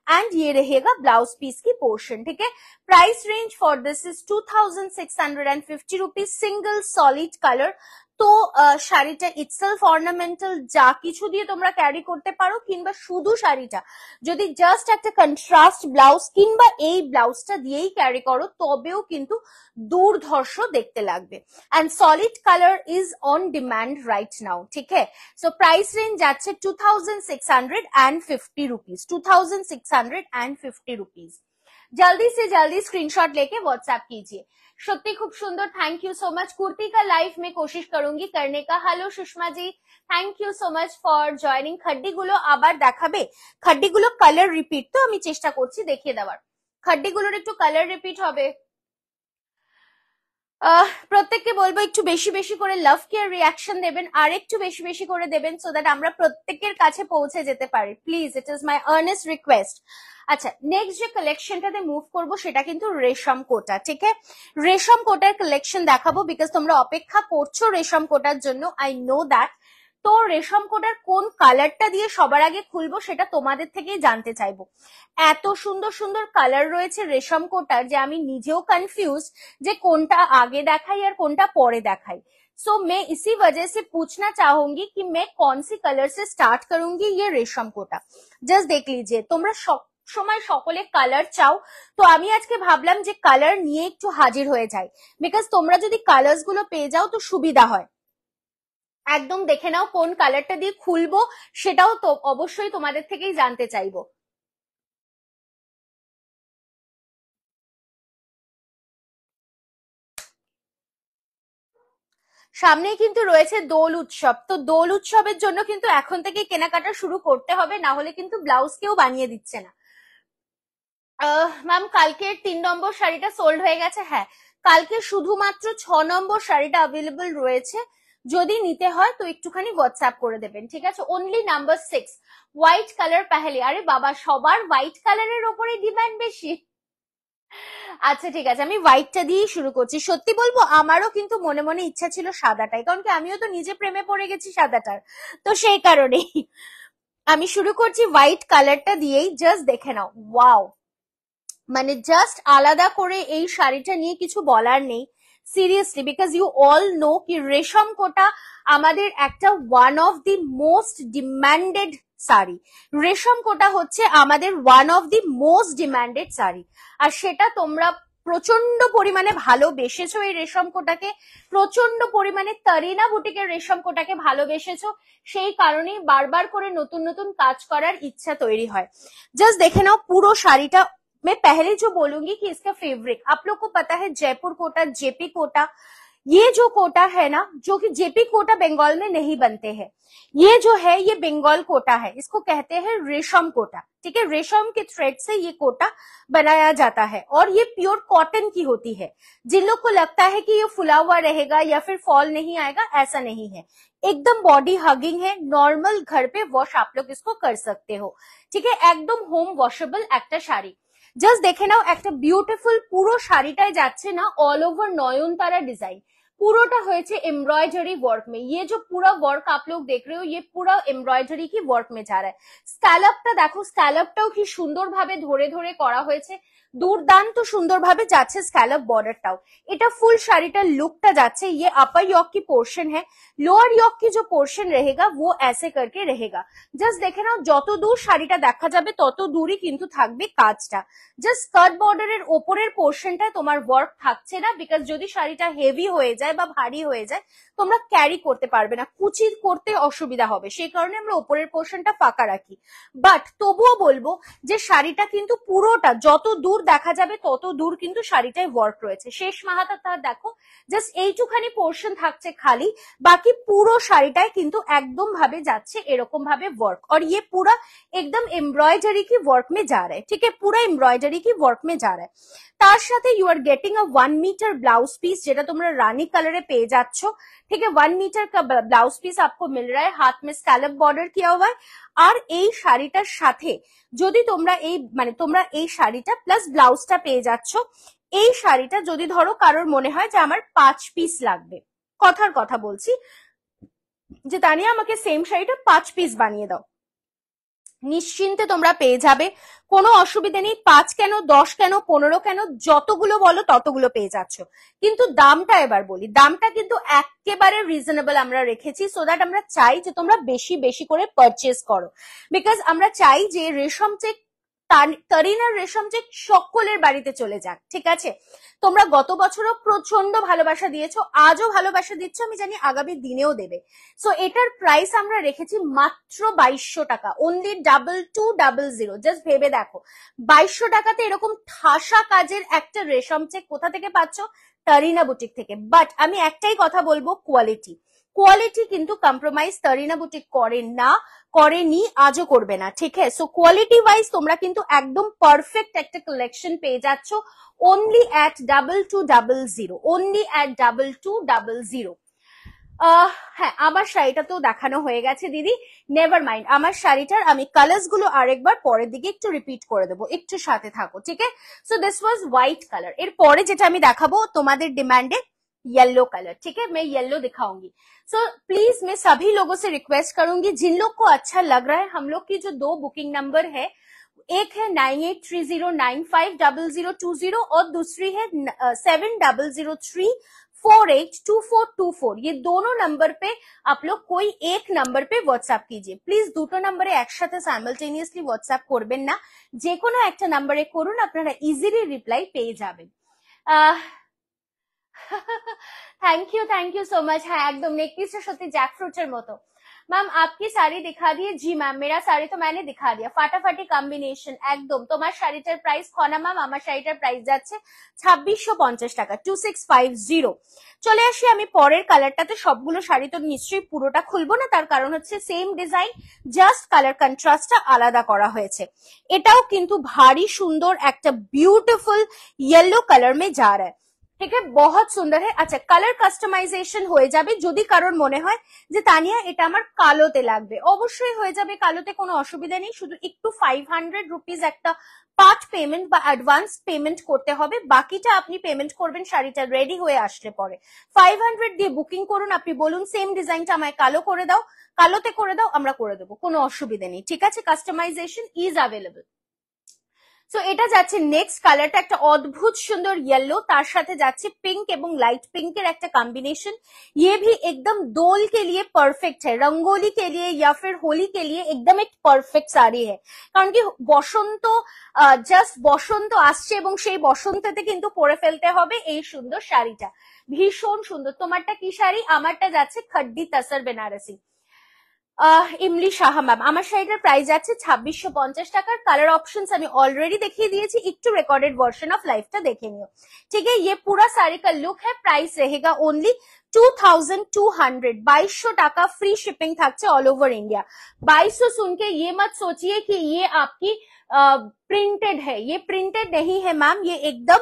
एंड ये रहेगा ब्लाउज पीस की पोर्शन, ठीक है। Price range for this is 2650 rupees, single solid colour. তো শাড়িটা ইটসেলফ অর্নামেন্টাল, যা কিছু দিয়ে তোমরা ক্যারি করতে পারো, কিংবা শুধু শাড়িটা যদি জাস্ট একটা কন্ট্রাস্ট ব্লাউজ কিংবা এই ব্লাউজটা দিয়েই ক্যারি করো, তবেও কিন্তু দুর্ধর্ষ দেখতে লাগবে। And solid colour is on demand right now, ঠিক है। সো প্রাইস রেঞ্জ যাচ্ছে 2650 रुपीज, 2650 रुपीज। जल्दी से जल्दी स्क्रीनशॉट लेके व्हाट्सएप कीजिए। सत्य खूब सुंदर, thank you so much. Kurti का लाइव में कोशिश करूंगी करने का। Hello Sushma ji, thank you so much for joining. Khaddi गुलो आबार देखाबे, खड्डी गुलो कलर रिपिट तो आमी चेष्टा करছি দেখিয়ে দেওয়ার, खड्डी गुलोर একটু কালার রিপিট হবে। প্রত্যেককে বলবো একটু বেশি বেশি করে লাভ কেয়ার রিয়াকশন দেবেন, আর একটু বেশি বেশি করে দেবেন, সো দ্যাট আমরা প্রত্যেকের কাছে পৌঁছে যেতে পারি, please, it is my Ernst request. আচ্ছা, নেক্সট যে কালেকশনটাতে মুভ করবো সেটা কিন্তু রেশম কোটা, ঠিক আছে। রেশম কোটার কালেকশন দেখাবো, বিকজ তোমরা অপেক্ষা করছো রেশম কোটার জন্য, আই নো দ্যাট। তো রেশম কোটার কোন কালারটা দিয়ে সবার আগে খুলবো সেটা তোমাদের থেকেই জানতে চাইবো। এত সুন্দর সুন্দর কালার রয়েছে রেশম কোটার যে আমি নিজেও কনফিউজ যে কোনটা আগে দেখাই আর কোনটা পরে দেখাই। सो मैं इसी वजह से पूछना चाहूंगी कि मैं कौन सी कलर से स्टार्ट करूंगी ये रेशम कोटा। जस्ट देख लीजिए, তোমরা সময় সকলে কালার চাও, তো আমি আজকে ভাবলাম যে কালার নিয়ে একটু হাজির হয়ে যাই, বিকজ তোমরা যদি কালার্স গুলো পেয়ে যাও তো সুবিধা হয়। একদম দেখে নাও কোন কালারটা দিয়ে খুলবো, সেটাও তো অবশ্যই তোমাদের থেকেই জানতে চাইবো। সামনেই কিন্তু রয়েছে দোল উৎসব, তো দোল উৎসবের জন্য কিন্তু এখন থেকে কেনাকাটা শুরু করতে হবে, না হলে কিন্তু ব্লাউজ কেউ বানিয়ে দিচ্ছে না। ম্যাম কালকের 3 নম্বর শাড়িটা সোল্ড হয়ে গেছে, হ্যাঁ কালকে শুধুমাত্র 6 নম্বর শাড়িটা অ্যাভেলেবল রয়েছে, যদি নিতে হয় তো একটুখানি হোয়াটসঅ্যাপ করে দেবেন, ঠিক আছে। অনলি নাম্বার 6 হোয়াইট কালার পেহেলে, আরে বাবা সবার হোয়াইট কালারের ওপরে ডিমান্ড বেশি। আচ্ছা ঠিক আছে, আমি হোয়াইটটা দিয়েই শুরু করছি। সত্যি বলবো আমারও কিন্তু মনে মনে ইচ্ছা ছিল সাদাটাই, কারণ কি আমিও তো নিজে প্রেমে পড়ে গেছি সাদাটার, তো সেই কারণেই আমি শুরু করছি হোয়াইট কালারটা দিয়েই। জাস্ট দেখে নাও, ওয়াও, মানে জাস্ট আলাদা করে এই শাড়িটা নিয়ে কিছু বলার নেই seriously, because you all know কি রেশম কোটা আমাদের একটা one of the most demanded sari. Resham Kota হচ্ছে আমাদের one of the most demanded sari, আর সেটা তোমরা প্রচন্ড পরিমাণে ভালোবেসেছো এই রেশম কোটাকে, প্রচন্ড পরিমাণে তারিনা বুটিকের রেশম কোটাকে ভালোবেসেছো, সেই কারণেই বারবার করে নতুন নতুন কাজ করার ইচ্ছা তৈরি হয়। জাস্ট দেখে নাও পুরো শাড়িটা। मैं पहले जो बोलूंगी कि इसका फेब्रिक, आप लोग को पता है जयपुर कोटा, जेपी कोटा, ये जो कोटा है ना, जो कि जेपी कोटा बंगाल में नहीं बनते हैं, ये जो है ये बंगाल कोटा है, इसको कहते हैं रेशम कोटा। ठीक है, रेशम के थ्रेड से ये कोटा बनाया जाता है और ये प्योर कॉटन की होती है। जिन लोग को लगता है कि ये फुला हुआ रहेगा या फिर फॉल नहीं आएगा, ऐसा नहीं है, एकदम बॉडी हगिंग है, नॉर्मल घर पे वॉश आप लोग इसको कर सकते हो। ठीक है, एकदम होम वॉशेबल একটা শাড়ি। জাস্ট দেখে নাও একটা বিউটিফুল, পুরো শাড়িটায় যাচ্ছে না ऑल ओवर नयनतारा डिजाइन, পুরোটা হয়েছে एम्ब्रॉयडरी वर्क में। ये जो पूरा वर्क आप लोग देख रहे हो, ये पूरा एम्ब्रॉयडरी की वर्क में जा रहा है। স্ক্যালপটা দেখো, স্ক্যালপটাও কি সুন্দরভাবে ধরে ধরে করা হয়েছে, দুর্দান্ত সুন্দরভাবে যাচ্ছে স্ক্যালপ বর্ডারটাও। এটা ফুল শাড়িটার লুকটা যাচ্ছে। ये अपर यॉक की पोर्शन है, लोअर यॉक की जो पोर्शन रहेगा वो ऐसे करके रहेगा। জাস্ট দেখে নাও, যত দূর শাড়িটা দেখা যাবে তত দূরই কিন্তু থাকবে কাজটা। জাস্ট স্কার্ট বর্ডারের ওপরের পোর্শনটায় তোমার ওয়ার্ক থাকছে না, বিকজ যদি শাড়িটা হেভি হয়ে যায় বা ভারী হয়ে যায় তোমরা ক্যারি করতে পারবে না, কুচি করতে অসুবিধা হবে, সেই কারণে আমরা ওপরের পোর্শনটা ফাঁকা রাখি। বাট তবুও বলবো যে শাড়িটা কিন্তু পুরোটা যত দূর দেখা যাবে তত দূর কিন্তু শাড়িটায় ওয়ার্ক রয়েছে। শেষ মাথাটা তার দেখো, জাস্ট এইটুখানি পোর্শন থাকছে খালি, বাকি পুরো শাড়িটায় কিন্তু একদম ভাবে যাচ্ছে এরকম ভাবে वर्क। और ये पूरा एकदम एम्ब्रॉयडरी की वर्क में जा रहा है। ठीक है, पूरा एम्ब्रॉयडरी की वर्क में जा रहा है। তার সাথে you are getting a 1 metre blouse piece, যেটা তোমরা রানী কালারে পেয়ে যাচ্ছ। ठीक है, 1 मीटर का ब्लाउज पीस आपको मिल रहा है, हाथ में स्कैलप बॉर्डर किया हुआ है। আর এই শাড়িটার সাথে যদি তোমরা এই মানে তোমরা এই শাড়িটা প্লাস ব্লাউজটা পেয়ে যাচ্ছ। এই শাড়িটা যদি ধরো কারোর মনে হয় যে আমার 5 পিস লাগবে, কথার কথা বলছি, যে তানিয়া আমাকে সেম শাড়িটা 5 পিস বানিয়ে দাও, নিশ্চিন্তে তোমরা পেয়ে যাবে, কোনো অসুবিধা নেই। 5 কেন, 10 কেন, 15 কেন, যতগুলো বলো ততগুলো পেয়ে যাচ্ছ। কিন্তু দামটা এবার বলি, দামটা কিন্তু একেবারে রিজনেবল আমরা রেখেছি, সো দ্যাট আমরা চাই যে তোমরা বেশি বেশি করে পারচেস করো, বিকজ আমরা চাই যে রেশম চেক, তারিনার রেশম চেক সকলের বাড়িতে চলে যাক। ঠিক আছে, তোমরা গত বছরও প্রচন্ড ভালোবাসা দিয়েছো, আজও ভালোবাসা দিচ্ছ, আমি জানি আগামী দিনেও দেবে। সো এটার প্রাইস আমরা রেখেছি মাত্র 2200 টাকা, অনলি 2200। জাস্ট ভেবে দেখো, 2200 টাকাতে এরকম ঠাসা কাজের একটা রেশম চেক কোথা থেকে পাচ্ছ? তারিনা বুটিক থেকে। বাট আমি একটাই কথা বলবো, কোয়ালিটি, কোয়ালিটি কিন্তু কম্প্রোমাইজ তারিনা বুটিক করে না, করেনি, আজও করবে না। ঠিক আছে, সো কোয়ালিটি ওয়াইজ তোমরা কিন্তু একদম পারফেক্ট একটা কালেকশন পেয়ে যাচ্ছ only at 2200, only at 2200। হ্যাঁ, আমার শাড়িটা তো দেখানো হয়ে গেছে দিদি, নেভার মাইন্ড, আমার শাড়িটার আমি কালার্স গুলো আরেকবার পরের দিকে একটু রিপিট করে দেবো, একটু সাথে থাকো। ঠিক আছে, so this was white colour. এর পরে যেটা আমি দেখাবো তোমাদের ডিমান্ডে येलो कलर। ठीक है, मैं येलो दिखाऊंगी। सो प्लीज मैं सभी लोगों से रिक्वेस्ट करूंगी, जिन लोग को अच्छा लग रहा है, हम लोग की जो 2 बुकिंग नंबर है, एक है 9830950020 और दूसरी है 7003482424। ये दोनों नंबर पे आप लोग कोई एक नंबर पे व्हाट्सएप कीजिए प्लीज। দুটো নম্বরে একসাথে সাইমালটেনিয়াসলি হোয়াটসঅ্যাপ করবেন না, যে কোনো একটা নম্বরে করুন, আপনারা ইজিলি রিপ্লাই পেয়ে যাবেন। Thank you so much. हाँ एकदम नेक पीसটা সত্যি জ্যাকফ্রুটের মতো। मैम आपकी साड़ी दिखा दिए? जी मैम, मेरा साड़ी तो मैंने दिखा दिया, फाटाफाटी कॉम्बिनेशन एकदम। তোমার শাড়িটার প্রাইস খনা ম্যাম, আমার শাড়িটার প্রাইস যাচ্ছে 2650 টাকা, 2650। চলে আসি আমি পরের কালারটাতে। সবগুলো শাড়ি তো নিশ্চয়ই পুরোটা খুলবো না, তার কারণ হচ্ছে সেম ডিজাইন, জাস্ট কালার কন্ট্রাস্টটা আলাদা করা হয়েছে। এটাও কিন্তু ভারী সুন্দর একটা বিউটিফুল येलो कलर में जा रहा है। ঠিক আছে, বহুত সুন্দর है। আচ্ছা, কালার কাস্টমাইজেশন হয়ে যাবে যদি কারোর মনে হয় যে তানিয়া এটা আমার কালোতে লাগবে, অবশ্যই হয়ে যাবে কালোতে, কোনো অসুবিধা নেই। শুধু একটু 500 রুপিস একটা পার্ট পেমেন্ট বা অ্যাডভান্স পেমেন্ট করতে হবে, বাকিটা আপনি পেমেন্ট করবেন শাড়িটা রেডি হয়ে আসলে পরে। 500 দিয়ে বুকিং করুন, আপনি বলুন সেম ডিজাইনটা আমায় কালো করে দাও, কালোতে করে দাও, আমরা করে দেবো, কোনো অসুবিধা নেই। ঠিক আছে, কাস্টমাইজেশন ইজ অ্যাভেলেবল। সো এটা যাচ্ছে নেক্সট কালারটা একটা অদ্ভুত সুন্দর येलो, তার সাথে যাচ্ছে পিঙ্ক এবং লাइट पिंक একটা कॉम्बिनेशन। ये भी एकदम दोल के लिए परफेक्ट है, रंगोली के लिए या फिर होली के लिए एकदम एक परफेक्ट শাড়ি है, কারণ কি বসন্ত জাস্ট বসন্ত আসছে এবং সেই বসন্ততে কিন্তু পরে ফেলতে হবে এই সুন্দর শাড়িটা, ভীষণ সুন্দর। তোমারটা কি শাড়ি? আমারটা যাচ্ছে খড্ডি তসর বেনারসি। ইমলি সাহা ম্যাম, আমার শাড়িটার প্রাইস যাচ্ছে 2650 টাকার। কালার অপশনস আমি অলরেডি দেখিয়ে দিয়েছি, একটু রেকর্डेड वर्जन ऑफ लाइफটা দেখে নিও। ठीक है, ये पूरा साड़ी का लुक है। प्राइस रहेगा ओनली 2200, 2200 টাকা। फ्री शिपिंग থাকছে ऑल ओवर इंडिया। 2200 सुन के ये मत सोचिए कि ये आपकी प्रिंटेड है, ये प्रिंटेड नहीं है मैम, ये एकदम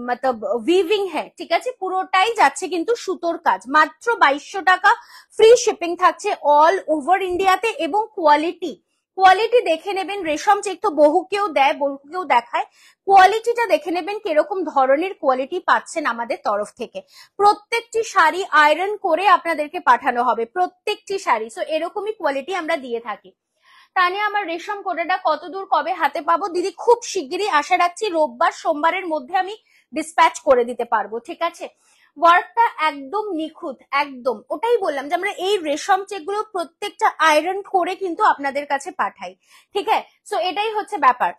मतलब वीविंग है। ঠিক আছে, পুরোটাই যাচ্ছে কিন্তু সুতোর কাজ। মাত্র 2200 টাকা। ফ্রি শিপিং থাকছে অল ওভার ইন্ডিয়াতে এবং কোয়ালিটি দেখে নেবেন। রেশম চেক তো বহু কেউ দেয়, বহু কেউ দেখায়, কোয়ালিটিটা দেখে নেবেন কিরকম ধরনের কোয়ালিটি পাচ্ছেন আমাদের তরফ থেকে। প্রত্যেকটি শাড়ি আয়রন করে আপনাদেরকে পাঠানো হবে, প্রত্যেকটি শাড়ি। সো এরকমই কোয়ালিটি আমরা দিয়ে থাকি। তানিয়া, আমার রেশম কোটাটা কতদূর কবে হাতে পাবো? দিদি খুব শিগগিরই আশা রাখছি, রোববার সোমবারের মধ্যে আমি ডিসপ্যাচ করে দিতে পারবো। ঠিক আছে, ওয়ার্কটা একদম নিখুঁত, একদম ওটাই বললাম যে আমরা এই রেশম চেক গুলো প্রত্যেকটা আয়রন করে কিন্তু আপনাদের কাছে পাঠাই। ঠিক আছে, সো এটাই হচ্ছে ব্যাপার।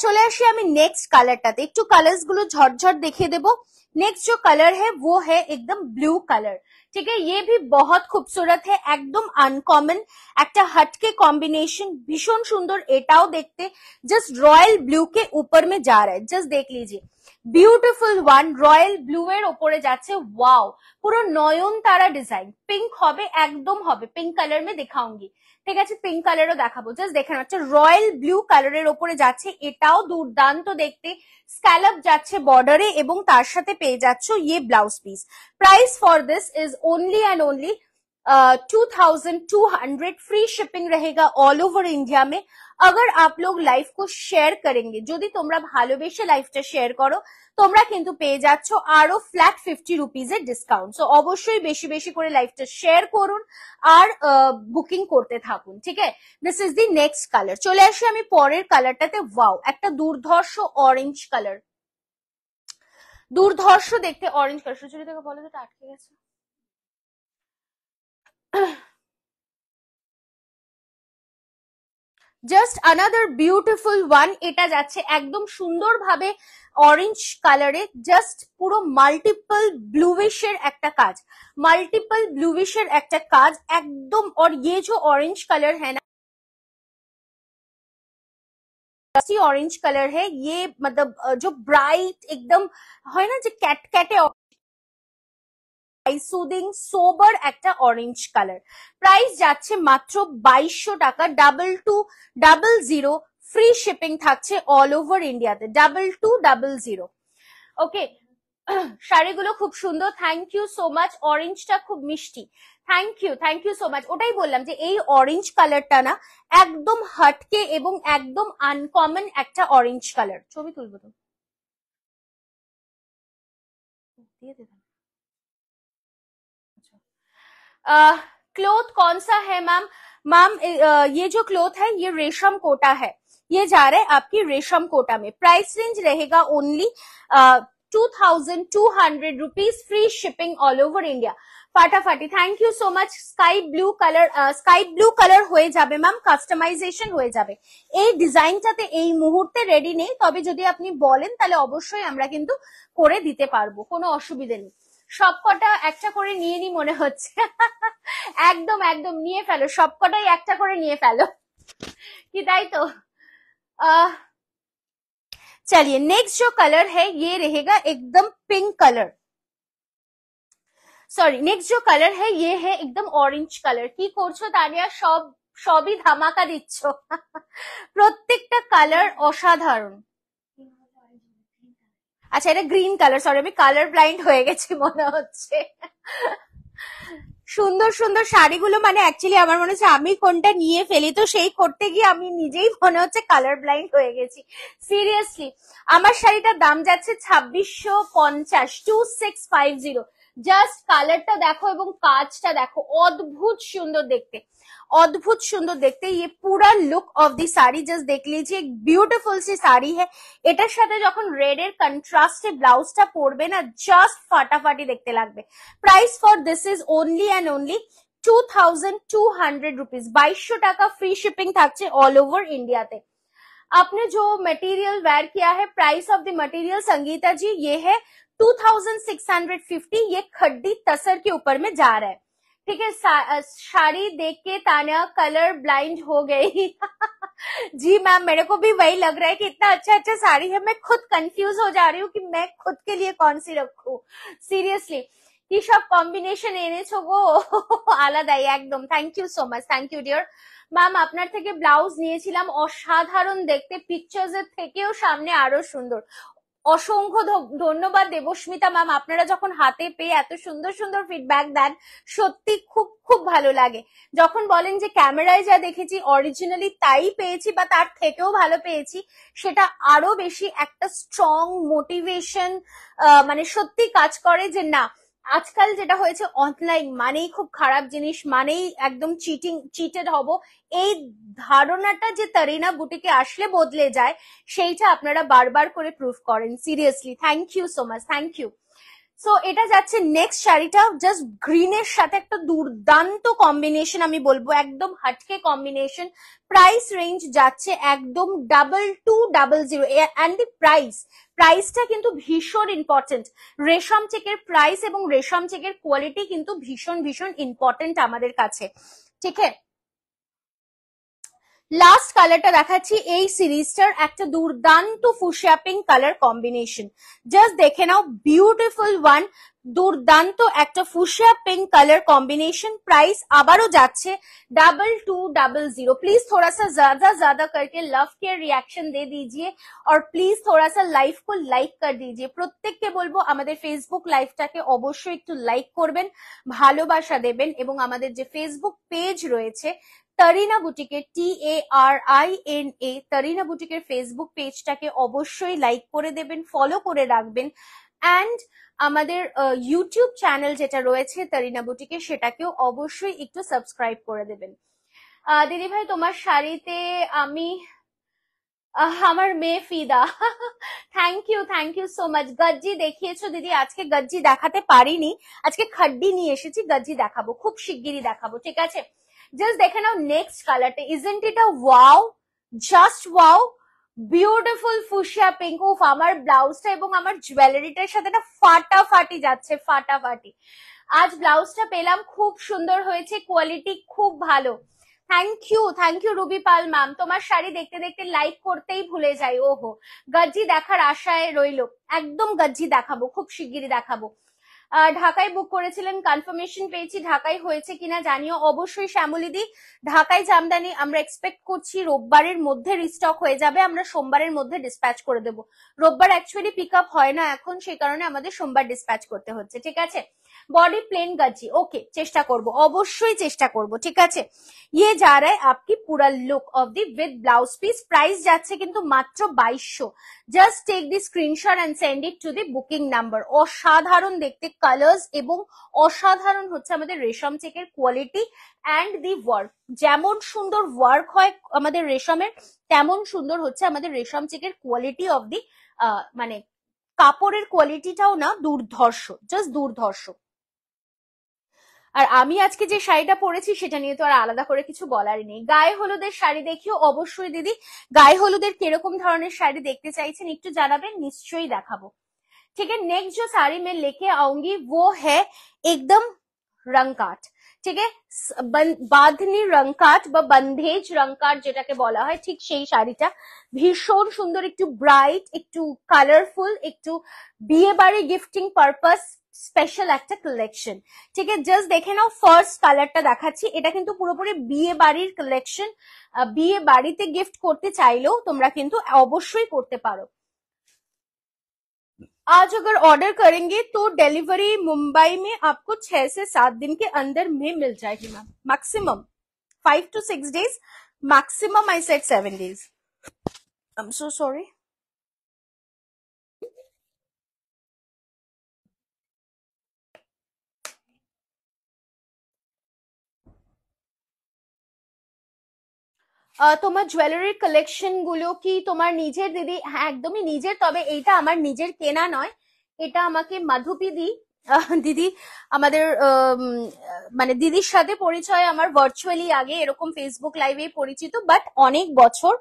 চলে আসি আমি নেক্সট কালারটাতে, একটু কালার্স গুলো ঝটঝট দেখিয়ে দেবো। नेक्स्ट जो कलर है वो है एकदम ब्लू कलर। ठीक है, ये भी बहुत खूबसूरत है, एकदम अनकॉमन একটা हटके कॉम्बिनेशन, भीषण सुंदर। एटाओ देखते जस्ट रॉयल ब्लू के ऊपर में जा रहा है, जस्ट देख लीजिए, বিউটিফুল ওয়ান। রয়্যাল ব্লু এর ওপরে যাচ্ছে, ওয়াও, পুরো নয়নতারা ডিজাইন। পিঙ্ক হবে, একদম হবে, পিঙ্ক কালার মে দেখাऊंगी। ঠিক আছে, পিঙ্ক কালারও দেখাবো, জাস্ট দেখে নেওয়া। রয়্যাল ব্লু কালারের ওপরে যাচ্ছে, এটাও দুর্দান্ত দেখতে। স্ক্যালপ যাচ্ছে বর্ডারে এবং তার সাথে পেয়ে যাচ্ছ ये blouse piece. Price for this is only and only 2200। Free shipping रहेगा ऑल ओवर इंडिया में। अगर आप लोग लाइफ को शेयर करेंगे, যদি তোমরা ভালোবেসে লাইফটা শেয়ার করো, তোমরা কিন্তু পেয়ে যাচ্ছ আরো ফ্ল্যাট 50 রুপিস এর ডিসকাউন্ট। সো অবশ্যই বেশি বেশি করে লাইফটা শেয়ার করুন আর বুকিং করতে থাকুন। ঠিক আছে, this is the next colour. চলে আসি আমি পরের কালারটাতে। ওয়াও, একটা দুর্ধর্ষ অরেঞ্জ কালার, দুর্ধর্ষ দেখতে অরেঞ্জ কালার। সুচরিতাকে বলো তো আটকে গেছে। Just another beautiful one. এটা যাচ্ছে একদম সুন্দরভাবে অরেঞ্জ কালারে, জাস্ট পুরো মাল্টিপল ব্লুইশের একটা কাজ, মাল্টিপল ব্লুইশের একটা কাজ একদম। और ये जो ऑरेंज कलर है ना, ऑरेंज कलर है ये, मतलब जो ब्राइट एकदम है ना, जो कैटकैटे সুদিং সোবার একটা অরেঞ্জ কালার। প্রাইস যাচ্ছে মাত্র 2200 টাকা। 2200। ফ্রি শিপিং থাকছে অল ওভার ইন্ডিয়াতে। 2200। ওকে, শাড়িগুলো খুব সুন্দর, থ্যাংক ইউ সো মাচ। অরেঞ্জটা খুব মিষ্টি, থ্যাংক ইউ সো মাচ। ওটাই বললাম যে এই অরেঞ্জ কালারটা না একদম হটকে এবং একদম আনকমন একটা অরেঞ্জ কালার। ছবি তুলবো তো, দিয়ে দে। क्लोथ कौन सा है मैम? मैम ये जो क्लोथ है ये रेशम कोटा है, ये जा रहा है आपकी रेशम कोटा में। प्राइस रेंज रहेगा only 2200 rupees. Free shipping all over India. ফাটাফাটি, thank you so much. Sky blue colour হয়ে যাবে ম্যাম, কাস্টমাইজেশন হয়ে যাবে। এই ডিজাইনটাতে এই মুহূর্তে রেডি নেই, তবে যদি আপনি বলেন তাহলে অবশ্যই আমরা কিন্তু করে দিতে পারবো, কোনো অসুবিধা নেই। সবকটা একটা করে নিয়ে নি মনে হচ্ছে। একদম একদম নিয়ে ফেলো, সবকটাই একটা করে নিয়ে ফেলো, কি তাই তো? चलिए, नेक्स्ट जो कलर है ये रहेगा एकदम पिंक कलर। সরি, নেক্সট जो कलर है ये है एकदम ऑरेंज कलर। কি করছো তানিয়া? সবই ধামাকা দিচ্ছ। প্রত্যেকটা কালার অসাধারণ। আচ্ছা, এটা গ্রিন কালার, সরি আমি কালার ব্লাইন্ড হয়ে গেছি মনে হচ্ছে। সুন্দর সুন্দর শাড়িগুলো, মানে অ্যাকচুয়ালি আমার মনে হচ্ছে আমি কোনটা নিয়ে ফেলি, তো সেই করতে গিয়ে আমি নিজেই মনে হচ্ছে কালার ব্লাইন্ড হয়ে গেছি। সিরিয়াসলি, আমার শাড়িটার দাম যাচ্ছে 2650, 2650। জাস্ট কালারটা দেখো এবং কাজটা দেখো, অদ্ভুত সুন্দর দেখতে, अद्भुत सुंदर देखते। ये पूरा look of the sari just देख लीजिए, ब्यूटीफुल सी साड़ी है। এটার সাথে যখন রেড এর কন্ট্রাস্টে ব্লাউজটা পরবে না, জাস্ট ফাটাফাটি দেখতে লাগবে। Price for this is only and only 2200 rupees, 2200 টাকা। फ्री शिपिंग থাকছে ऑल ओवर इंडिया তে। आपने जो मटेरियल वेयर किया है, price of the material Sangeeta ji ये है 2650। ये खड्डी तसर के ऊपर में जा रहा है, ठीक है। साड़ी देख के तान्या कलर ब्लाइंड हो गई। जी मैम, मेरे को भी वही लग रहा है कि इतना अच्छा अच्छा साड़ी है, मैं खुद कंफ्यूज हो जा रही हूँ कि मैं खुद के लिए कौन सी रखूं। सीरियसली কি সব কম্বিনেশন এনেছো গো, আলাদাই একদম। Thank you so much, thank you dear ma'am. আপনার থেকে ব্লাউজ নিয়েছিলাম, অসাধারণ দেখতে, পিকচার্স এর থেকেও সামনে আরো সুন্দর। অসংখ্য ধন্যবাদ দেবস্মিতা ম্যাম, আপনারা যখন হাতে পেয়ে এত সুন্দর সুন্দর ফিডব্যাক দেন, সত্যি খুব খুব ভালো লাগে। যখন বলেন যে ক্যামেরায় যা দেখেছি অরিজিনালি তাই পেয়েছি বা তার থেকেও ভালো পেয়েছি, সেটা আরো বেশি একটা স্ট্রং মোটিভেশন মানে সত্যি কাজ করে যে না, আজকাল যেটা হয়েছে অনলাইন মানেই খুব খারাপ জিনিস, মানেই একদম চিটেড হব, এই ধারণাটা যে তরিনা বুটিকে আসলে বদলে যায়, সেইটা আপনারা বারবার করে প্রুফ করেন। Seriously thank you so much, thank you. So এটা যাচ্ছে নেক্সট শাড়িটা, জাস্ট গ্রিনের সাথে একটা দুর্দান্ত কম্বিনেশন, আমি বলবো একদম হাটকে কম্বিনেশন। প্রাইস রেঞ্জ যাচ্ছে একদম 2200 এন্ড দি প্রাইসটা কিন্তু ভীষণ ইম্পর্টেন্ট। রেশম চেকের প্রাইস এবং রেশম চেকের কোয়ালিটি কিন্তু ভীষণ ভীষণ ইম্পর্টেন্ট আমাদের কাছে, ঠিক আছে। লাস্ট কালারটা দেখাচ্ছি এই সিরিজটার, একটা দুর্দান্ত fuchsia pink colour combination. Just দেখে নাও, বিউটিফুল ওয়ান, দুর্দান্ত একটা fuchsia pink colour combination. Price आबारो जाच्छे 2200। प्लीज थोड़ा सा ज्यादा करके लव के रिएक्शन दे दीजिए और प्लीज थोड़ा सा लाइव को लाइक कर दीजिए। প্রত্যেককে বলবো আমাদের ফেসবুক লাইভটাকে অবশ্যই একটু লাইক করবেন, ভালোবাসা দেবেন, এবং আমাদের যে ফেসবুক পেজ রয়েছে তরিনা বুটিকের TARINA তরিনা বুটিকের ফেসবুক পেজটাকে অবশ্যই লাইক করে দেবেন, ফলো করে রাখবেন। অ্যান্ড আমাদের ইউটিউব চ্যানেল যেটা রয়েছে তরিনা বুটিকে, সেটাকেও অবশ্যই একটু সাবস্ক্রাইব করে দেবেন। দিদি ভাই তোমার শাড়িতে আমি আমার মেয়ে ফিদা। Thank you so much. Gajji দেখিয়েছো দিদি, আজকে গজ্জি দেখাতে পারিনি, আজকে খাড্ডি নিয়ে এসেছি, গজ্জি দেখাবো, খুব শিগগিরই দেখাবো, ঠিক আছে। জাস্ট দেখে নাও নেক্সট কালারটা, isn't it a wow, just wow, beautiful fuchsia pink. উফ, আমার ব্লাউজটা এবং আমার জুয়েলারিটার সাথে না ফাটাফাটি যাচ্ছে, ফাটাফাটি। আজ ব্লাউজটা পেলাম, খুব সুন্দর হয়েছে, কোয়ালিটি খুব ভালো। Thank you Ruby Pal ma'am. তোমার শাড়ি দেখতে দেখতে লাইক করতেই ভুলে যাই, ওহো। গজ্জি দেখার আশায় রইলো, একদম গজ্জি দেখাবো, খুব শিগগিরই দেখাবো। ঢাকায় বুক করেছিলেন, কনফার্মেশন পেয়েছি, ঢাকায় হয়েছে কিনা জানিও অবশ্যই। শ্যামলিদি, ঢাকায় জামদানি আমরা এক্সপেক্ট করছি রোববারের মধ্যে রিস্টক হয়ে যাবে, আমরা সোমবারের মধ্যে ডিসপ্যাচ করে দেবো। রোববার অ্যাকচুয়ালি পিক আপ হয় না এখন, সেই কারণে আমাদের সোমবার ডিসপ্যাচ করতে হচ্ছে, ঠিক আছে। बॉडी प्लेन गज्जी, ओके, চেষ্টা করব, অবশ্যই চেষ্টা করব, ঠিক আছে। ये जा रहा है आपकी पूरा look of the with blouse piece. Price যাচ্ছে কিন্তু মাত্র 2200। Just take the screenshot and send it to the booking number. অসাধারণ দেখতে কালার্স এবং অসাধারণ হচ্ছে আমাদের রেশম চেকের কোয়ালিটি এন্ড দি ওয়ার্ক। যেমন সুন্দর ওয়ার্ক হয় আমাদের রেশমের, তেমন সুন্দর হচ্ছে আমাদের রেশম চেকের কোয়ালিটি অফ দি মানে কাপড়ের কোয়ালিটিটাও না দুর্ধর্ষ, জাস্ট দুর্ধর্ষ। আর আমি আজকে যে শাড়িটা পরেছি সেটা নিয়ে তো আর আলাদা করে কিছু বলারই নেই। গায়ে হলুদের শাড়ি দেখিও অবশ্যই দিদি, গায়ে হলুদের কিরকম ধরনের শাড়ি দেখতে চাইছেন একটু জানাবেন, নিশ্চয়ই দেখাবো, ঠিক है। नेक्स्ट जो साड़ी मैं लेके आऊंगी वो है एकदम रंगकाट, ঠিক আছে। বাঁধনি রংকাট বা বন্ধেজ রংকাট যেটাকে বলা হয়, ঠিক সেই শাড়িটা ভীষণ সুন্দর, একটু ব্রাইট, একটু কালারফুল, একটু বিয়ে বাড়ি গিফটিং পারপাস স্পেশাল একটা কালেকশন, ঠিক আছে। জাস্ট দেখে নাও, ফার্স্ট কালারটা দেখাচ্ছি, এটা কিন্তু পুরোপুরি বিয়ে বাড়ির কালেকশন। বিয়ে বাড়িতে গিফট করতে চাইলেও তোমরা কিন্তু অবশ্যই করতে পারো। आज अगर ऑर्डर करेंगे तो डिलीवरी मुंबई में आपको 6 से 7 दिन के अंदर में मिल जाएगी ma'am, maximum 5 to 6 days, maximum I said 7 days. I'm so sorry. তোমার জুয়েলারি কালেকশন গুলো কি তোমার নিজের দিদি? হ্যাঁ একদমই নিজের, তবে এইটা আমার নিজের কেনা নয়, এটা আমাকে মাধুপী দিদি আমাদের মানে দিদির সাথে পরিচয় আমার ভার্চুয়ালি, আগে এরকম ফেসবুক লাইভে পরিচিত, বাট অনেক বছর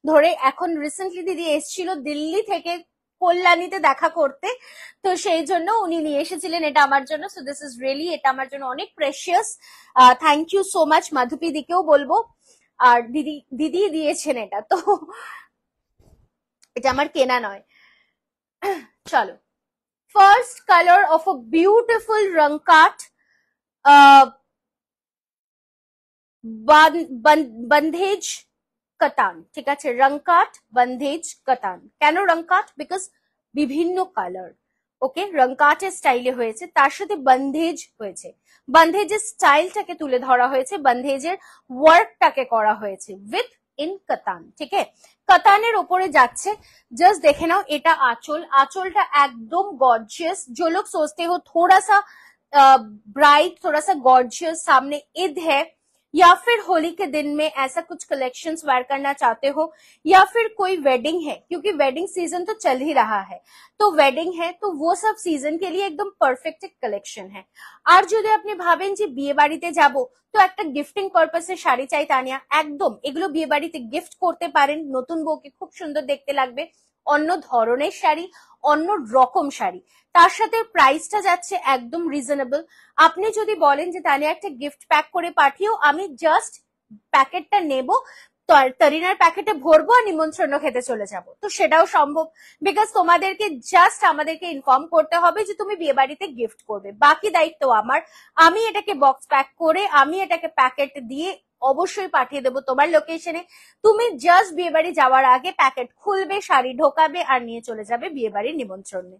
ধরে। এখন রিসেন্টলি দিদি এসেছিল দিল্লি থেকে কল্যাণীতে দেখা করতে, তো সেই জন্য উনি নিয়ে এসেছিলেন এটা আমার জন্য। সো দিস ইজ রিয়েলি, এটা আমার জন্য অনেক precious. Thank you so much Madhupi দিকেও বলবো, আর দিদি দিদি দিয়েছেন এটা, তো এটা আমার কেনা নয়। চলো, first colour of a beautiful রংকাট বন্ধেজ কাতান, ঠিক আছে, রংকাট বন্ধেজ কাতান। কেন রংকাট? বিকজ বিভিন্ন কালার, ওকে, রংকাটের স্টাইলে হয়েছে, তার সাথে বন্ধেজ হয়েছে, বন্ধেজের স্টাইলটাকে তুলে ধরা হয়েছে, বন্ধেজের ওয়ার্কটাকে করা হয়েছে উইথ इन कतान, ठीक है, कताনের উপরে যাচ্ছে। জাস্ট দেখে নাও, এটা আঁচল, আঁচলটা একদম গর্জিয়াস। जो लोग सोचते हो थोड़ा सा ब्राइट, थोड़ा सा गॉर्जियस, सामने ईद है या फिर होली के दिन में ऐसा कुछ कलेक्शंस वेयर करना चाहते हो, या फिर कोई वेडिंग है, क्योंकि वेडिंग सीजन तो चल ही रहा है, तो वेडिंग है तो वो सब सीजन के लिए एकदम परफेक्ट एक कलेक्शन है। আর যদি আপনি ভাবেন যে বিয়ে বাড়িতে যাব, তো একটা গিফটিং পারপাসে শাড়ি চাই তানিয়া, একদম এগুলো বিয়ে বাড়িতে গিফট করতে পারেন, নতুন বউকে খুব সুন্দর দেখতে লাগবে। অন্য ধরনের শাড়ি, অন্য রকম শাড়ি, তার সাথে প্রাইসটা যাচ্ছে একদম রিজনেবল। আপনি যদি বলেন যে তানিয়া একটা গিফট প্যাক করে পাঠিও, আমি জাস্ট প্যাকেটটা নেব, তরিনার প্যাকেটে ভরবো আর নিমন্ত্রণ খেতে চলে যাব, তো সেটাও সম্ভব। বিকজ তোমাদেরকে জাস্ট আমাদেরকে ইনফর্ম করতে হবে যে তুমি বিয়ে বাড়িতে গিফট করবে, বাকি দায়িত্ব আমার। আমি এটাকে বক্স প্যাক করে, আমি এটাকে প্যাকেট দিয়ে অবশ্যই পাঠিয়ে দেবো তোমার লোকেশনে। তুমি জাস্ট বিয়ে বাড়ি যাওয়ার আগে প্যাকেট খুলবে, শাড়ি ঢোকাবে আর নিয়ে চলে যাবে বিয়ে বাড়ির নিমন্ত্রণে,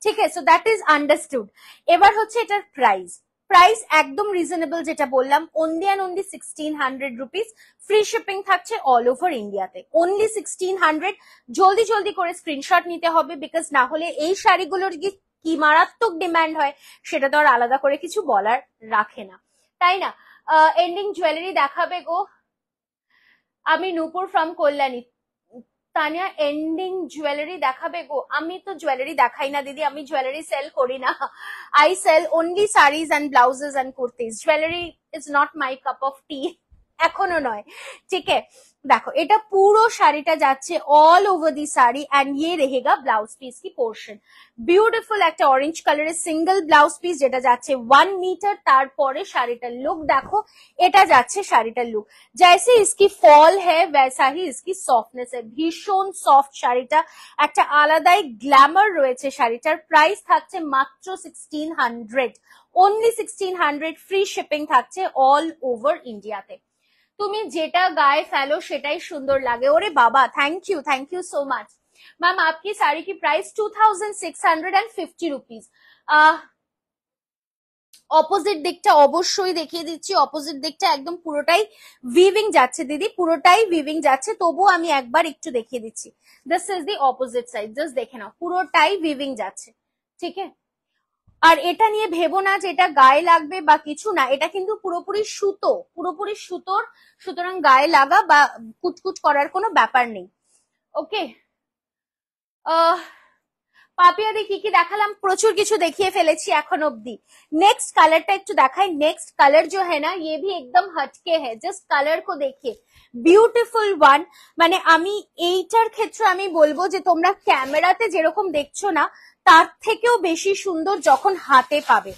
ঠিক আছে? So that is understood. এবার হচ্ছে এটার প্রাইস। প্রাইস একদম রিজনেবল, যেটা বললাম, only and only 1600 rupees. Free shipping থাকছে অল ওভার ইন্ডিয়াতে, অনলি 1600। জলদি জলদি করে স্ক্রিনশট নিতে হবে, বিকজ না হলে এই শাড়িগুলোর কি মারাত্মক ডিমান্ড হয় সেটা তো আর আলাদা করে কিছু বলার রাখে না, তাই না? এন্ডিং জুয়েলারি দেখাবে গো? আমি নূপুর ফ্রম কল্যাণী। তানিয়া এন্ডিং জুয়েলারি দেখাবে গো? আমি তো জুয়েলারি দেখাই না দিদি, আমি জুয়েলারি সেল করি না। I sell only saris and blouses and kurtis. Jewellery is not my cup of tea, এখনো নয়, ঠিক আছে? দেখো, এটা পুরো শাড়িটা যাচ্ছে all over the sari, and ইয়ে रहेगा ব্লাউজ পিস কি পোর্শন। বিউটিফুল একটা অরেঞ্জ কালারের সিঙ্গেল ব্লাউজ পিস, যেটা যাচ্ছে 1 মিটার। তারপরে শাড়িটার লুক দেখো, এটা যাচ্ছে শাড়িটার লুক। जैसे इसकी फॉल है वैसा ही इसकी सॉफ्टनेस है, ভীষণ সফট শাড়িটা, একটা আলাদাই গ্ল্যামার রয়েছে শাড়িটার। প্রাইস থাকছে মাত্র 1600, অনলি 1600। ফ্রি শিপিং থাকছে অল ওভার ইন্ডিয়াতে। তুমি যেটা গায়ে ফেলো সেটাই সুন্দর লাগে। ওরে বাবা, thank you so much ma'am. आपकी साड़ी की प्राइस 2650 रुपीज। অপোজিট দিকটা অবশ্যই দেখিয়ে দিচ্ছি, অপোজিট দিকটা একদম পুরোটাই উইভিং যাচ্ছে দিদি, পুরোটাই উইভিং যাচ্ছে, তবুও আমি একবার একটু দেখিয়ে দিচ্ছি। This is the opposite side, just দেখে নাও, পুরোটাই উইভিং যাচ্ছে, ঠিক আছে? আর এটা নিয়ে ভেবো না যে এটা গায়ে লাগবে বা কিছু না, এটা কিন্তু পুরোপুরি সুতো, পুরোপুরি সুতোর, সুতরাং গায়ে লাগা বা কুচকুচ করার কোনো ব্যাপার নেই, ওকে? পাপিয়াদি কি কি দেখালাম? প্রচুর কিছু দেখিয়ে ফেলেছি এখন অব্দি। नेक्स्ट कलरটা একটু দেখাই। नेक्स्ट कलर जो है ना, ये भी एकदम हटके है, जस्ट कलर को देखिए, বিউটিফুল ওয়ান। মানে আমি এইটার ক্ষেত্রে আমি বলবো যে তোমরা ক্যামেরাতে যেরকম দেখছো না, তার থেকেও বেশি সুন্দর যখন হাতে পাবে।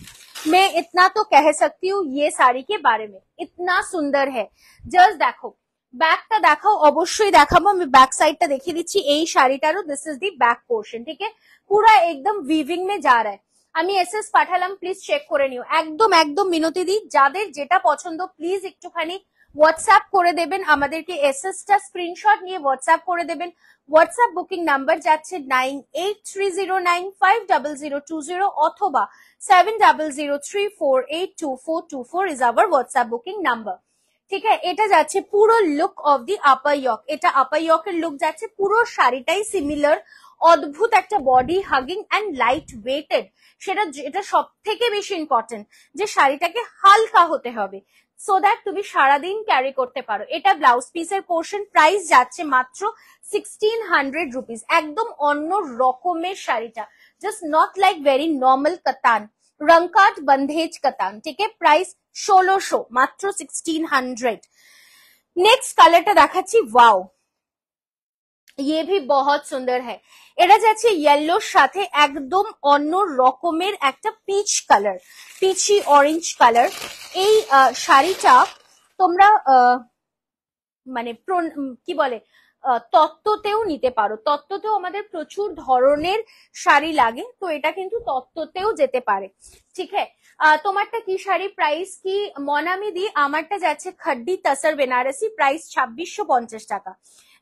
मैं इतना तो कह सकती हूँ ये साड़ी के बारे में, इतना सुंदर है। जस्ट देखो, ব্যাকটা দেখাও, অবশ্যই দেখাবো, আমি ব্যাক সাইডটা দেখিয়ে দিচ্ছি এই শাড়িটারও। This is the back portion, ঠিক আছে? পুরা একদম উইভিং মে যা রা আমি এসএস পাঠালাম, প্লিজ চেক করে নিও। একদম একদম মিনতি দি, যাদের যেটা পছন্দ প্লিজ একটুখানি হোয়াটসঅ্যাপ করে দেবেন আমাদেরকে, এসএসটা স্ক্রিনশট নিয়ে হোয়াটসঅ্যাপ করে দেবেন। হোয়াটসঅ্যাপ বুকিং নাম্বার যাচ্ছে 9830950020 অথবা 7003482424 is our WhatsApp booking number, ঠিক আছে? এটা যাচ্ছে পুরো লুক অফ দি আপার ইয়ক, এটা আপার ইয়কের লুক যাচ্ছে। পুরো শাড়িটাই সিমিলার, অদ্ভুত একটা body hugging and light weighted. সেটা এটা সব থেকে বেশি ইম্পর্টেন্ট, যে শাড়িটাকে হালকা হতে হবে, সো দ্যাট তুমি সারাদিন ক্যারি করতে পারো। এটা ব্লাউজ পিসের পোর্শন, প্রাইস যাচ্ছে মাত্র 1600 রুপিস। একদম অন্য রকমের শাড়িটা, just not like very normal কাতান, रंकाट बंधेज कतान, ठीक है, प्राइस 1600, মাত্র 1600। नेक्स्ट কালারটা দেখাচ্ছি, ওয়াও ये भी बहुत সুন্দর है। এটা যাচ্ছে ইয়েলোর সাথে একদম অন্য রকমের একটা peach colour, peachy orange colour. এই শাড়িটা তোমরা মানে কি বলে তত্ত্বতেও নিতে পারো। তত্ত্বতেও আমাদের প্রচুর ধরনের শাড়ি লাগে, তো এটা কিন্তু তত্ত্বতেও যেতে পারে, ঠিক है। তোমারটা কি শাড়ি, প্রাইস কি মনামি দি? আমারটা যাচ্ছে खड्डी तसर बेनारसी, प्राइस 2650 টাকা,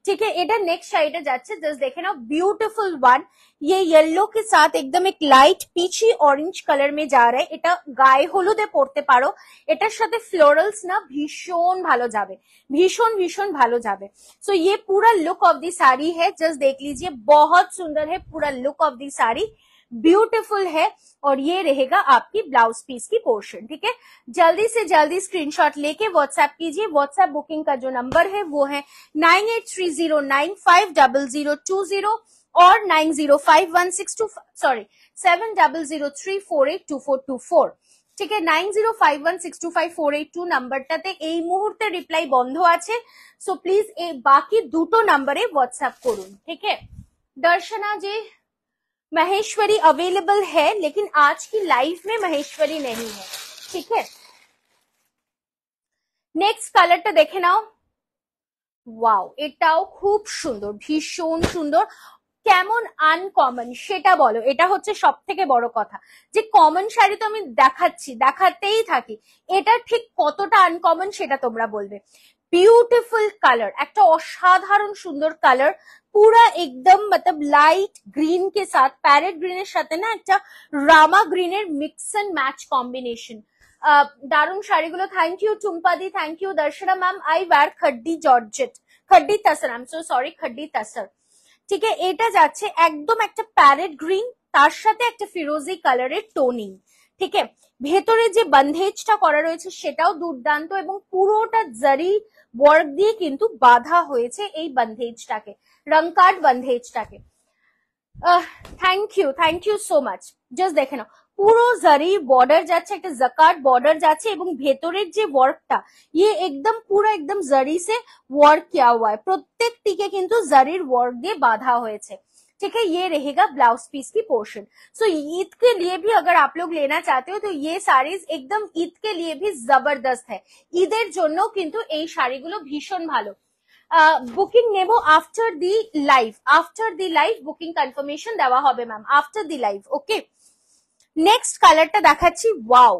ठीक है। এটা নেক্সট শাড়িটা যাচ্ছে, জাস্ট দেখে নাও, ब्यूटीफुल वन। ये येलो के साथ एकदम एक लाइट पीची ऑरेंज कलर में जा रहा है। এটা গায়ে হলুদে পরতে পারো, এটার সাথে ফ্লোরালস না ভীষণ ভালো যাবে, भीषण भीषण ভালো যাবে। सो ये पूरा लुक ऑफ दी साड़ी है, जस्ट देख लीजिए, बहुत सुंदर है पूरा look of the sari, beautiful है। और ये रहेगा आपकी ब्लाउज पीस की पोर्शन, ठीक है। जल्दी से जल्दी स्क्रीनशॉट लेके व्हाट्सएप कीजिए। व्हाट्सएप बुकिंग का जो नंबर है वो है 9830950020 और 705162 ঠিক আছে। 9051625482 নাম্বারটাতে এই মুহূর্তে রিপ্লাই বন্ধ আছে, সো প্লিজ এই বাকি দুটো নাম্বারে হোয়াটসঅ্যাপ করুন, ঠিক আছে। दर्शना जी, महेश्वरी अवेलेबल है लेकिन आज की लाइफ में महेश्वरी नहीं है, ठीक है। नेक्स्ट কালারটা দেখে নাও, ওয়াও এটাও খুব সুন্দর, ভীষণ সুন্দর। কেমন আনকমন সেটা বলো, এটা হচ্ছে সব থেকে বড় কথা, যে কমন শাড়ি তো আমি দেখাতেই থাকি, এটা ঠিক কতটা আনকমন সেটা তোমরা বলবে। ब्यूटीफुल कलर, একটা অসাধারণ সুন্দর কালার, পুরা একদম मतलब লাইট গ্রিন के साथ, প্যারেট গ্রিনের সাথে না একটা রামা গ্রিনের মিক্স এন্ড ম্যাচ কম্বিনেশন। দারুণ শাড়িগুলো, থ্যাংক ইউ টুম্পাদি, thank you Darshana ma'am. I wear khaddi georgette, khaddi tasar, I am so sorry, khaddi tasar, ঠিক আছে। এটা যাচ্ছে একদম একটা প্যারেট গ্রিন, তার সাথে একটা ফিরোজি কালারের টোনিং, ঠিক আছে। ভেতরে যে বন্ধেজটা করা রয়েছে সেটাও দুর্দান্ত, এবং পুরোটা জারি ওয়ার্ক দিয়ে কিন্তু বাঁধা হয়েছে এই বন্ধেজটাকে, রংকাট বন্ধেজটাকে। Thank you so much. Just দেখে নাও, পুরো জারি বর্ডার যাচ্ছে, একটা জাকার্ড বর্ডার যাচ্ছে, এবং ভেতরের যে ওয়ার্কটা ये एकदम पूरा एकदम जरी से वर्क किया हुआ है, प्रत्येक টিকে কিন্তু জারির ওয়ার্ক দিয়ে বাঁধা হয়েছে, ठीक है। ये रहेगा ब्लाउज पीस की पोर्शन। सो ईद के लिए भी अगर आप लोग लेना चाहते हो तो ये साड़ीज एकदम ईद के लिए भी जबरदस्त है, ঈদের জন্য কিন্তু এই শাড়িগুলো ভীষণ ভালো। বুকিং নেব after the live booking confirmation দেওয়া হবে ma'am, after the live, okay. Next কালারটা দেখাচ্ছি, ওয়াও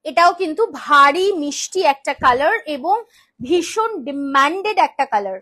এটাও কিন্তু ভারী মিষ্টি একটা কালার এবং ভীষণ ডিমান্ডেড একটা কালার।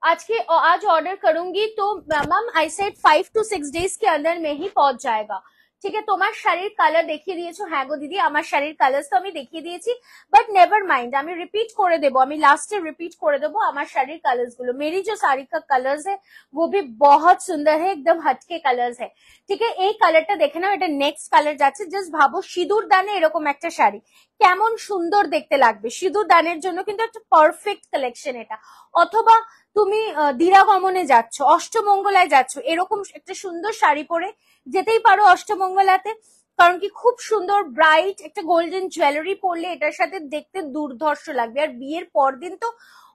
आज ऑर्डर करूंगी तो ma'am I said 5 to 6 days के अंदर में ही पहुंच जाएगा, ঠিক আছে। তোমার শাড়ির কালার দেখিয়ে দিয়েছো, হ্যাঁ গো দিদি আমার শাড়ির কালার তো আমি দেখিয়ে দিয়েছি, বাট নেভার মাইন্ড, আমি রিপিট করে দেবো, আমি লাস্টে রিপিট করে দেবো আমার শাড়ির কালার্स গুলো। मेरी जो साड़ी का कलर्स है वो भी बहुत सुंदर है, एकदम हटके कलर्स है, ঠিক আছে। এই কালারটা দেখে নাও, এটা নেক্সট কালার যাচ্ছে। জাস্ট ভাবো সিঁদুর দানে এরকম একটা শাড়ি কেমন সুন্দর দেখতে লাগবে, সিঁদুর দানের জন্য কিন্তু একটা পারফেক্ট কালেকশন এটা। অথবা তুমি দিরাগমনে যাচ্ছ, অষ্টমঙ্গলায় যাচ্ছ, এরকম একটা সুন্দর শাড়ি পরে যেতেই পারো অষ্টমঙ্গলাতে, কারণ কি খুব সুন্দর ব্রাইট একটা গোল্ডেন জুয়েলারি পরলে এটার সাথে দেখতে দুর্ধর্ষ লাগবে, আর বিয়ের পরদিন তো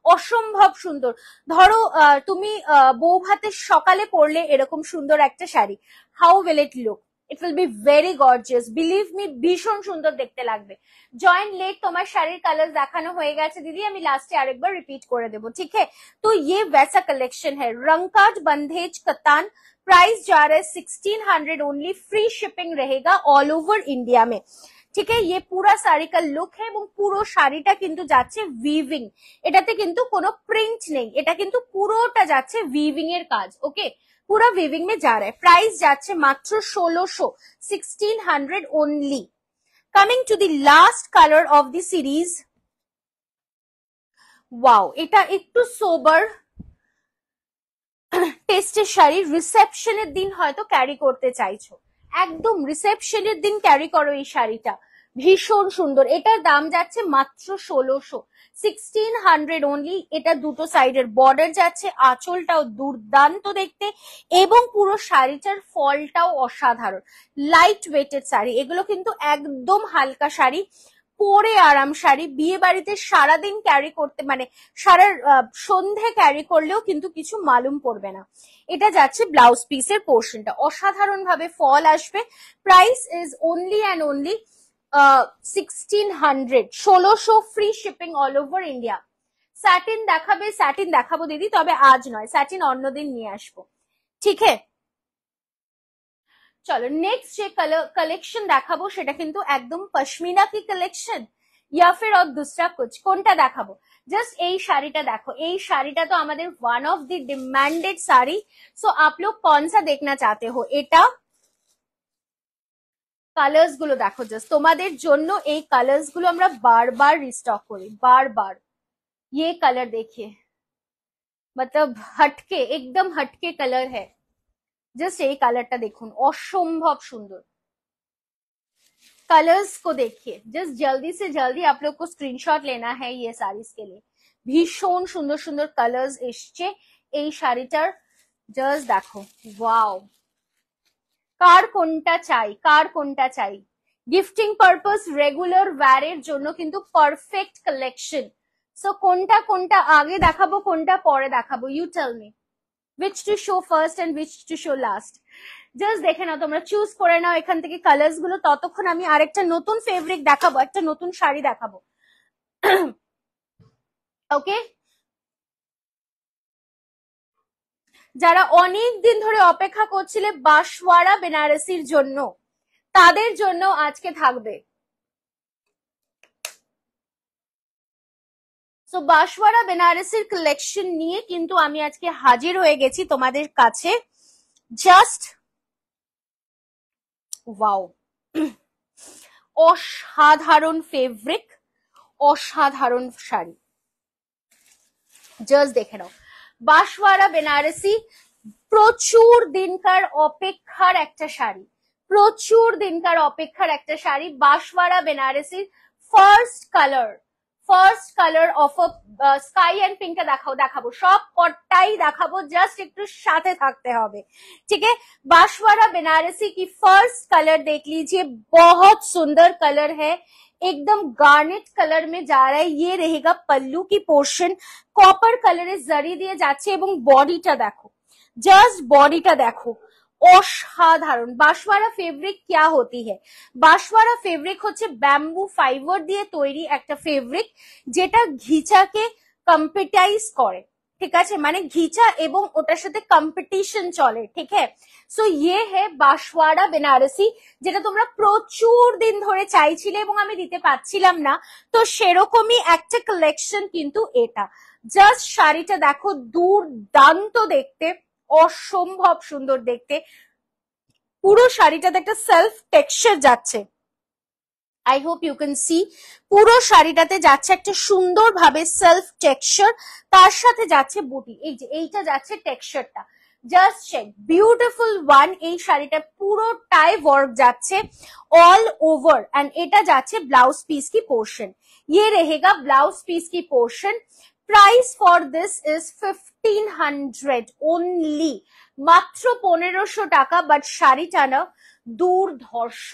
অসম্ভব সুন্দর। ধরো তুমি বউ ভাতের সকালে পরলে এরকম সুন্দর একটা sari, how will it look, it will be very gorgeous, believe me ভীষণ সুন্দর দেখতে লাগবে। জয়েন লেট, তোমার শাড়ির কালার দেখানো হয়ে গেছে দিদি, আমি লাস্টে আরেকবার রিপিট করে দেবো, ঠিক है। तो ये वैसा कलेक्शन है, रंकाट बंधेज कतान, प्राइस जा रहा है 1600 ओनली, फ्री शिपिंग रहेगा ऑल ओवर इंडिया में, ঠিক আছে। ये पूरा শাড়ি का লুক है এবং পুরো শাড়িটা কিন্তু যাচ্ছে উইভিং, এটাতে কিন্তু কোনো প্রিন্ট নেই, এটা কিন্তু পুরোটা যাচ্ছে উইভিং এর কাজ, ওকে, पूरा वीविंग में जा रहा है। प्राइस যাচ্ছে মাত্র 1600, 1600 only. Coming to the last colour of the series, wow এটা একটু সোবার টেস্টের শাড়ি, রিসেপশনের দিন হয়তো ক্যারি করতে চাইছো, একদম রিসেপশনের দিন ক্যারি করো এই শাড়িটা, ভীষণ সুন্দর। এটার দাম যাচ্ছে মাত্র 1600, 1600 অনলি। এটা দুটো সাইডের বর্ডার যাচ্ছে, আঁচলটাও দুর্দান্ত দেখতে এবং পুরো শাড়িটার ফলটাও অসাধারণ। লাইট ওয়েটেড শাড়ি, এগুলো কিন্তু একদম হালকা শাড়ি, পরে আরাম শাড়ি, বিয়ে বাড়িতে সারাদিন ক্যারি করতে, মানে সারা সন্ধে ক্যারি করলেও কিন্তু কিছু মালুম পড়বে না। এটা যাচ্ছে ব্লাউজ পিসের পোর্শনটা, অসাধারণ ভাবে ফল আসবে। Price is only and only 1600, 1600, free shipping all over India. Satin দেখাবে, স্যাটিন দেখাবো দিদি, তবে আজ নয়, স্যাটিন অন্যদিন নিয়ে আসবো, ঠিক আছে? চলো নেক্সট যে কালেকশন দেখাবো সেটা কিন্তু একদম পশমিনা কি কালেকশন, या फिर और दूसरा कुछ, কোনটা দেখাবো? জাস্ট এই শাড়িটা দেখো, এই শাড়িটা তো আমাদের one of the demanded sari. So आप लोग कौन सा देखना चाहते हो? এটা কালার্স গুলো দেখো, জাস্ট তোমাদের জন্য এই কালার্স গুলো আমরা বারবার রিস্টক করি, বারবার। ये कलर देखिए, मतलब हटके, एकदम हटके कलर है। জাস্ট এই কালারটা দেখুন, অসম্ভব সুন্দর। कलर्स को देखिए, जस्ट जल्दी से जल्दी आप लोग को स्क्रीनशॉट लेना है ये साड़ीज के लिए। ভীষণ সুন্দর সুন্দর কালার্স এসছে এই শাড়িটার, জাস্ট দেখো, ওয়াও। কার কোনটা চাই, কার কোনটা চাই? গিফটিং পারপাস, রেগুলার ওয়্যারের জন্য কিন্তু পারফেক্ট কালেকশন। সো কোনটা কোনটা আগে দেখাবো, কোনটা পরে দেখাবো? You tell me which to show first and which to show last. জাস্ট দেখে নাও, তোমরা চুজ করে নাও এখান থেকে কালার্স গুলো। ততক্ষণ আমি আরেকটা নতুন ফেব্রিক দেখাবো, একটা নতুন শাড়ি দেখাবো। ওকে, যারা অনেক দিন ধরে অপেক্ষা করছিলে বাঁশওয়ারা বেনারসির জন্য, তাদের জন্য আজকে থাকবে। তো বাঁশওয়ারা বেনারসির কালেকশন নিয়ে কিন্তু আমি আজকে হাজির হয়ে গেছি তোমাদের কাছে। জাস্ট ওয়াও, অসাধারণ ফেব্রিক, অসাধারণ শাড়ি, জাস্ট দেখে নাও। বাঁশওয়ারা বেনারসি প্রচুর দিনকার অপেক্ষার একটা শাড়ি, প্রচুর দিনকার অপেক্ষার একটা শাড়ি। বাঁশওয়ারা বেনারসির first colour of sky and পিঙ্কটা দেখাবো, সব কটাই দেখাবো, জাস্ট একটু সাথে থাকতে হবে, ठीक है? बांसवाड़ा बनारसी की फर्स्ट कलर देख लीजिए, बहुत सुंदर कलर है, एकदम गार्नेट कलर में जा रहा है। ये रहेगा पल्लू की पोर्शन, कॉपर कलर जरी दिए जाच्छे এবং বডিটা দেখো, জাস্ট বডিটা দেখো, অসাধারণ। বাঁশওয়ারা ফেব্রিক क्या होती है? বাঁশওয়ারা ফেব্রিক হচ্ছে ব্যাম্বু ফাইবার দিয়ে তৈরি একটা ফেব্রিক, যেটা ঘিচাকে কম্পিটাইজ করে, ঠিক আছে? মানে ঘিচা এবং ওটার সাথে কম্পিটিশন চলে, ঠিক আছে? সো ইয়ে হে বাঁশওয়ারা বেনারসি, যেটা তোমরা প্রচুর দিন ধরে চাইছিলে এবং আমি দিতে পারছিলাম না, তো সেরকমই একটা কালেকশন কিন্তু এটা। জাস্ট শাড়িটা দেখো, দুর্দান্ত দেখতে, অসম্ভব সুন্দর দেখতে। পুরো শাড়িটাতে একটা সেলফ টেক্সচার যাচ্ছে, I hope you can see. পুরো শাড়িটাতে যাচ্ছে একটা সুন্দর ভাবে সেলফ টেক্সচার, তার সাথে যাচ্ছে বুটি, এই যে এইটা যাচ্ছে টেক্সচারটা, জাস্ট চেক, বিউটিফুল ওয়ান। এই শাড়িটা পুরোটাই ওয়ার্ক যাচ্ছে অল ওভার, এন্ড এটা যাচ্ছে ব্লাউজ পিস কি পোর্শন। ये रहेगा ब्लाउज पीस की portion. Price for this is 1500 only, মাত্র 1500 টাকা। বাট শাড়িটা না দুর্ধর্ষ,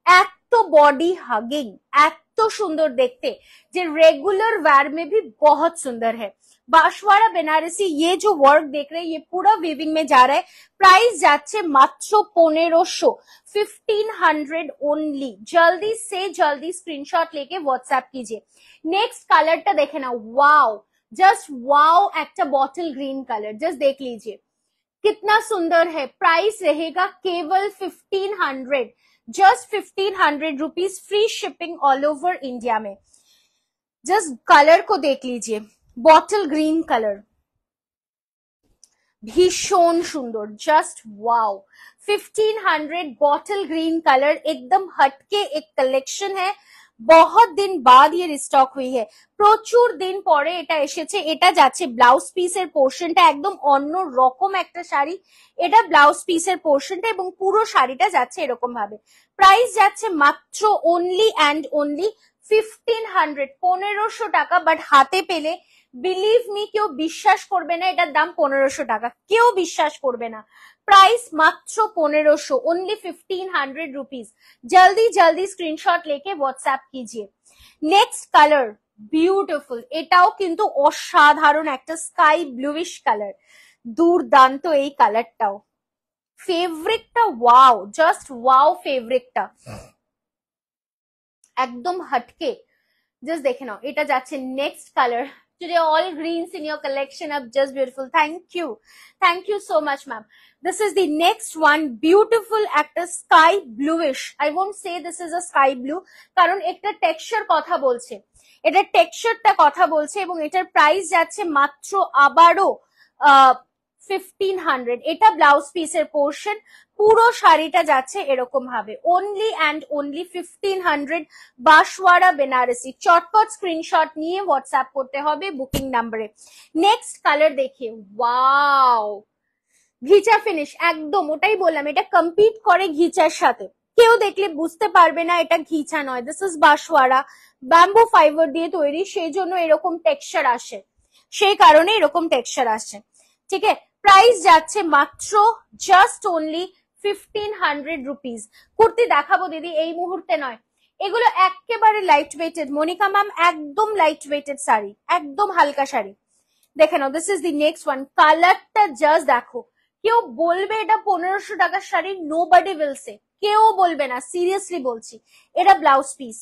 এত বডি হাगिंग, এত সুন্দর দেখতে, যে रेगुलर वेयर में भी बहुत सुंदर है। बांसवाड़ा बनारसी ये जो वर्क देख रहे हैं, ये पूरा वीविंग में जा रहा है। प्राइस যাচ্ছে মাত্র 1500, 1500 ओनली। जल्दी से जल्दी स्क्रीनशॉट लेके व्हाट्सएप कीजिए। नेक्स्ट कलरটা দেখে নাও, वाओ, जस्ट वाओ, একটা बॉटल ग्रीन कलर, जस्ट देख लीजिए कितना सुंदर है। प्राइस रहेगा केवल 1500, just 1500 rupees, free shipping all over India में। जस्ट कलर को देख लीजिए, बॉटल ग्रीन कलर, भीषण सुंदर, just wow. 1500 bottle green colour, एकदम हटके एक कलेक्शन है। बहुत दिन बाद ये रिस्टॉक हुई है, প্রচুর দিন পরে এটা এসেছে। এটা যাচ্ছে ব্লাউজ পিসের পোর্শনটা একদম অন্য রকম একটা শাড়ি, এটা ব্লাউজ পিসের পোর্শনটা এবং পুরো শাড়িটা যাচ্ছে এরকম ভাবে। প্রাইস যাচ্ছে মাত্র অনলি অ্যান্ড অনলি 1500, 1500 টাকা। বাট হাতে পেলে বিলিভ মি কেউ বিশ্বাস করবে না এটার দাম 1500 টাকা, কেউ বিশ্বাস করবে না। प्राइस मात्र 1500, ओनली 1500 रुपीज। जल्दी जल्दी स्क्रीनशॉट लेके व्हाट्सएप कीजिए। नेक्स्ट कलर বিউটিফুল, এটাও কিন্তু অসাধারণ একটা স্কাই ব্লুইশ কালার, দুর্দান্ত এই কালারটাও। ফেভারিটটা ওয়াও, জাস্ট ওয়াও ফেভারিটটা, একদম হটকে। জাস্ট দেখে নাও, এটা যাচ্ছে next colour. Today all greens in your collection are just beautiful. Thank you so much ma'am. This is the next one, beautiful একটা sky bluish. I won't say this is a sky blue কারণ একটা texture কথা বলছে, এটা টেক্সচারটা কথা বলছে এবং এটার প্রাইস যাচ্ছে মাত্র আবারও 1500। এটা ব্লাউজ পিসের পোর্শন, পুরো শাড়িটা যাচ্ছে এরকম ভাবে, only and only 1500। Banswara Banarasi, চটপট স্ক্রিনশট নিয়ে হোয়াটসঅ্যাপ করতে হবে বুকিং নাম্বারে। নেক্সট কালার দেখি, ওয়াও ঘিচা ফিনিশ, একদম ওটাই বললাম, এটা কম্পিট করে ঘিচার সাথে, কেউ দেখলে বুঝতে পারবে না এটা ঘিচা নয়। This is Banswara, bamboo fibre দিয়ে তৈরি, সেই জন্য এরকম টেক্সচার আসে, সেই কারণে এরকম টেক্সচার আসে। ঠিক আছে, প্রাইস যাচ্ছে মাত্র জাস্ট অনলি 1500 রুপিস। কুর্তি দেখাবো দিদি, এই মুহূর্তে নয়, এগুলো একেবারে লাইট ওয়েটেড। মনিকা ম্যাম একদম লাইট ওয়েটেড শাড়ি, একদম হালকা শাড়ি। দেখে নাও, this is the next one, কালারটা জাস্ট দেখো। কেউ বলবে এটা 1500 টাকার শাড়ি, নোবডি উইল সে, কেউ বলবে না, সিরিয়াসলি বলছি। এটা blouse piece,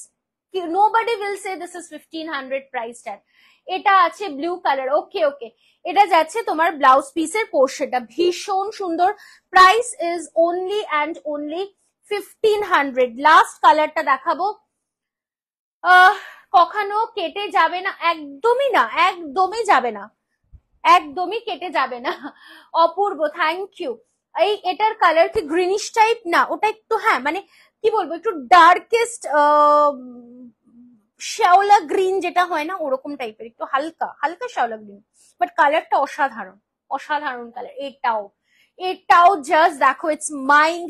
nobody will say this is 1500 price tag. এটা আছে ব্লু কালার, ওকে ওকে, এটা যাচ্ছে তোমার ব্লাউজ পিসের পোর্শনটা, ভীষণ সুন্দর। Price is only and only 1500। Last কালারটা দেখাবো, কখনো কেটে যাবে না, একদমই না, একদমই যাবে না, একদমই কেটে যাবে না। অপূর্ব, থ্যাংক ইউ। এই এটার কালার কি গ্রিনিশ টাইপ না, ওটা একটু হ্যাঁ মানে কি বলবো, একটু ডার্কেস্ট শ্যাওলা গ্রিন যেটা হয় না, ওরকম টাইপের, একটু হালকা হালকা শ্যাওলা গ্রিন, বাট কালারটা অসাধারণ, অসাধারণ কালার। এটাও জাস্ট দেখো, it's mind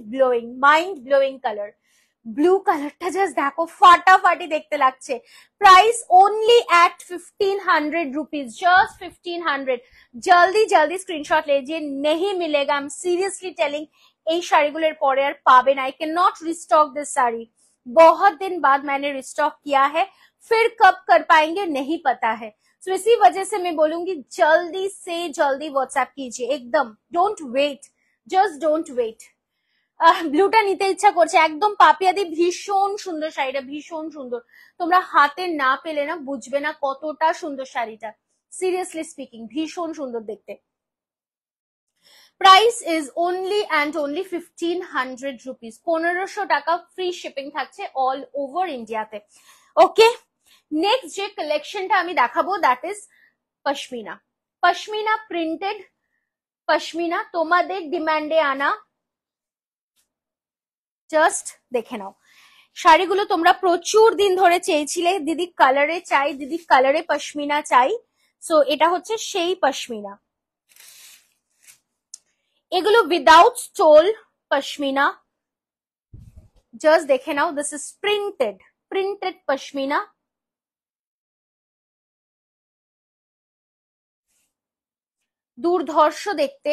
blowing colour. Blue কালারটা জাস্ট দেখো, ফাটাফাটি দেখতে লাগছে। Price only at 1500 rupees, just 1500। जल्दी जल्दी स्क्रीनशॉट लीजिए, नहीं मिलेगा, आई एम सीरियसली टेलिंग, এই শাড়িগুলোর পরে আর পাবেন। I can not restock this sari, बहुत दिन बाद मैंने रिस्टॉक किया है, फिर कब कर पाएंगे नहीं पता है। तो इसी वजह से मैं बोलूंगी जल्दी से जल्दी व्हाट्सएप कीजिए, एकदम don't wait, just don't wait. ব্লুটা নিতে ইচ্ছা করছে, একদম পাপিয়াদি, ভীষণ সুন্দর শাড়িটা, ভীষণ সুন্দর। তোমরা হাতে না পেলে না বুঝবে না কতটা সুন্দর শাড়িটা, সিরিয়াসলি স্পিকিং ভীষণ সুন্দর দেখতে। Price is only and only 1500 rupees, 1500 টাকা, ফ্রি শিপিং থাকছে অল ওভার ইন্ডিয়াতে। ওকে, নেক্সট যে কালেকশনটা আমি দেখাবো that is pashmina. Pashmina printed pashmina, তোমাদের ডিমান্ডে আনা, জাস্ট দেখে নাও। শাড়িগুলো তোমরা প্রচুর দিন ধরে চেয়েছিলে, দিদি কালারে চাই, দিদি কালারে পশমিনা চাই, সো এটা হচ্ছে সেই পশমিনা। এগুলো উইদাউট স্টোল পশমিনা, জাস্ট দেখে নাও, দিস ইজ প্রিন্টেড পশমিনা। দুর্ধর্ষ দেখতে,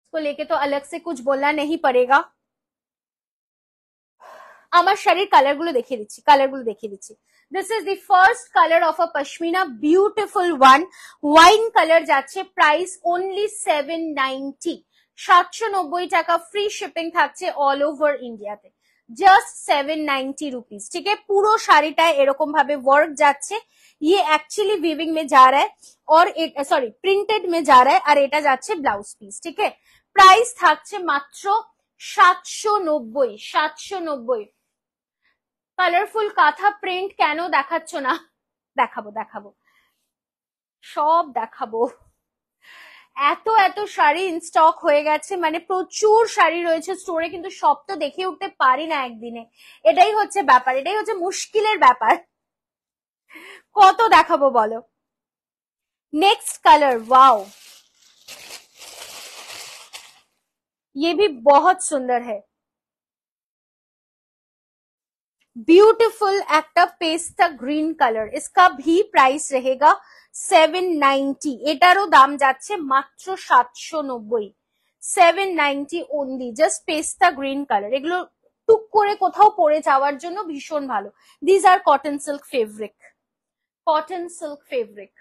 इसको लेके तो अलग से कुछ बोलना नहीं पड़ेगा। আমার শাড়ির কালারগুলো দেখিয়ে দিচ্ছি, this is the first colour of a pashmina, beautiful one, wine colour যাচ্ছে, প্রাইস অনলি 790, 790 টাকা, ফ্রি শিপিং থাকছে অল ওভার ইন্ডিয়াতে, জাস্ট 790 रुपीज। ठीक है, পুরো শাড়িটায় এরকম ভাবে ওয়ার্ক যাচ্ছে, ये एक्चुअली वीविंग में जा रहा है और सॉरी प्रिंटेड में जा रहा है, আর এটা যাচ্ছে ব্লাউজ পিস। ঠিক আছে, প্রাইস থাকছে মাত্র 790। কালারফুল কাঁথা প্রিন্ট কেন দেখাচ্ছ না? দেখাবো সব দেখাবো, এত এত শাড়ি ইন স্টক হয়ে গেছে, মানে প্রচুর শাড়ি রয়েছে স্টোরে, কিন্তু সব তো দেখে উঠতে পারি না একদিনে। এটাই হচ্ছে ব্যাপার, এটাই হচ্ছে মুশকিলের ব্যাপার। কত দেখাবো বলো। नेक्स्ट कलर, वाओ, ये भी बहुत सुंदर है। ब्यूटीफुल একটা পেস্তা গ্রিন কালার, इसका भी प्राइस रहेगा 790। এটারও দাম যাচ্ছে মাত্র 790। 790 only, just pista green colour. এগুলো টুক করে কোথাও পরে যাওয়ার জন্য ভীষণ ভালো। This are cotton silk fabric, cotton silk fabric,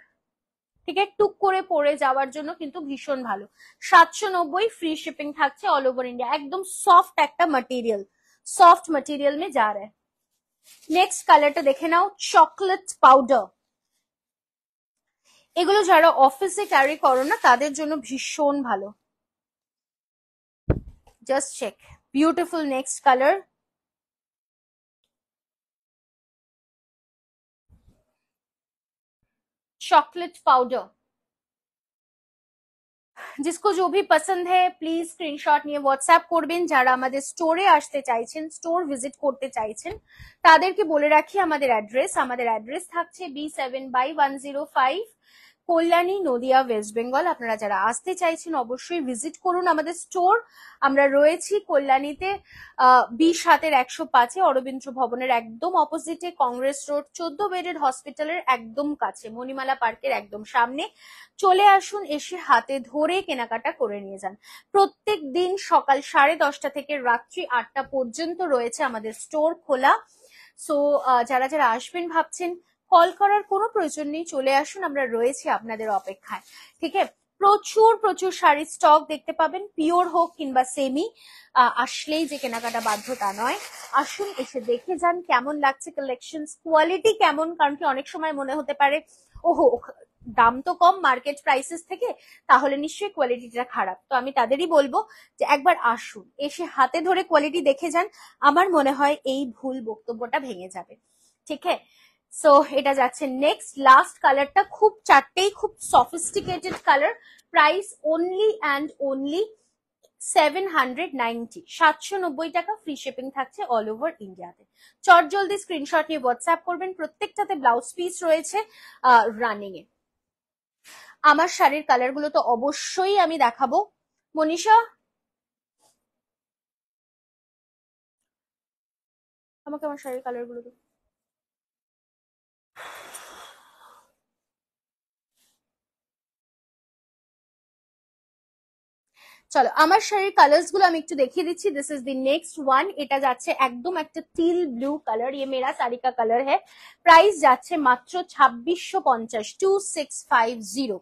ঠিক আছে, টুক করে পরে যাওয়ার জন্য কিন্তু ভীষণ ভালো। 790, ফ্রি শিপিং থাকছে অল ওভার ইন্ডিয়া। একদম সফট একটা মটেরিয়াল, সফট মটেরিয়াল में जा रहा है। নেক্সট কালারটা দেখে নাও, চকলেট পাউডার। এগুলো যারা অফিসে ক্যারি করো না তাদের জন্য ভীষণ ভালো। Just check, beautiful next colour. Chocolate powder, जिसको जो भी पसंद है प्लिज स्क्रीनशॉट নিয়ে হোয়াটসঅ্যাপ করবেন। যারা আমাদের স্টোরে আসতে চাইছেন, স্টোর ভিজিট করতে চাইছেন, তাদেরকে বলে রাখি আমাদের অ্যাড্রেস থাকছে B7/105 কল্যাণী, নদিয়া, ওয়েস্ট বেঙ্গল। আপনারা যারা আসতে চাইছেন অবশ্যই ভিজিট করুন আমাদের স্টোর। আমরা রয়েছি কল্যাণীতে B7/105 অরবিন্দ্র ভবনের একদম অপোজিটে, কংগ্রেস রোড 14 বেডের হসপিটালের একদম কাছে, মণিমালা পার্কের একদম সামনে। চলে আসুন, এসে হাতে ধরে কেনাকাটা করে নিয়ে যান। প্রত্যেক দিন সকাল 10:30 থেকে রাত্রি 8টা পর্যন্ত রয়েছে আমাদের স্টোর খোলা। সো যারা যারা আসবেন ভাবছেন, কল করার কোনো প্রয়োজন নেই, চলে আসুন, আমরা রয়েছি আপনাদের অপেক্ষায়। ঠিক আছে, প্রচুর প্রচুর শাড়ির স্টক দেখতে পাবেন, পিওর হোক কিংবা সেমি। আসলেই যে কেনাকাটা বাধ্য তা নয়, আসুন, এসে দেখে যান কেমন লাগছে কালেকশন, কোয়ালিটি কেমন। কারণ কি অনেক সময় মনে হতে পারে ওহো দাম তো কম মার্কেট প্রাইসেস থেকে, তাহলে নিশ্চয়ই কোয়ালিটিটা খারাপ। তো আমি তাদেরই বলবো যে একবার আসুন, এসে হাতে ধরে কোয়ালিটি দেখে যান। আমার মনে হয় এই ভুল বক্তব্যটা ভেঙে যাবে। ঠিক আছে, সো এটা যাচ্ছে নেক্সট লাস্ট কালারটা, খুব চারটেই খুব sophisticated colour. Price only and only 790, 790 টাকা, ফ্রি শিপিং থাকছে অল ওভার ইন্ডিয়াতে। চট জলদি স্ক্রিনশট নিয়ে হোয়াটসঅ্যাপ করবেন। প্রত্যেকটাতে ব্লাউজ পিস রয়েছে রানিং এ। আমার শাড়ির কালার গুলো তো অবশ্যই আমি দেখাবো। মনীষা, আমাকে আমার শাড়ির কালার গুলো তো, চলো আমার শাড়ির কালার্স গুলো আমি একটু দেখিয়ে দিচ্ছি। This is the next one. এটা যাচ্ছে একদম একটা টিল ব্লু কালার, ये मेरा साड़ी का कलर है। प्राइस যাচ্ছে मात्र 2650, 2650।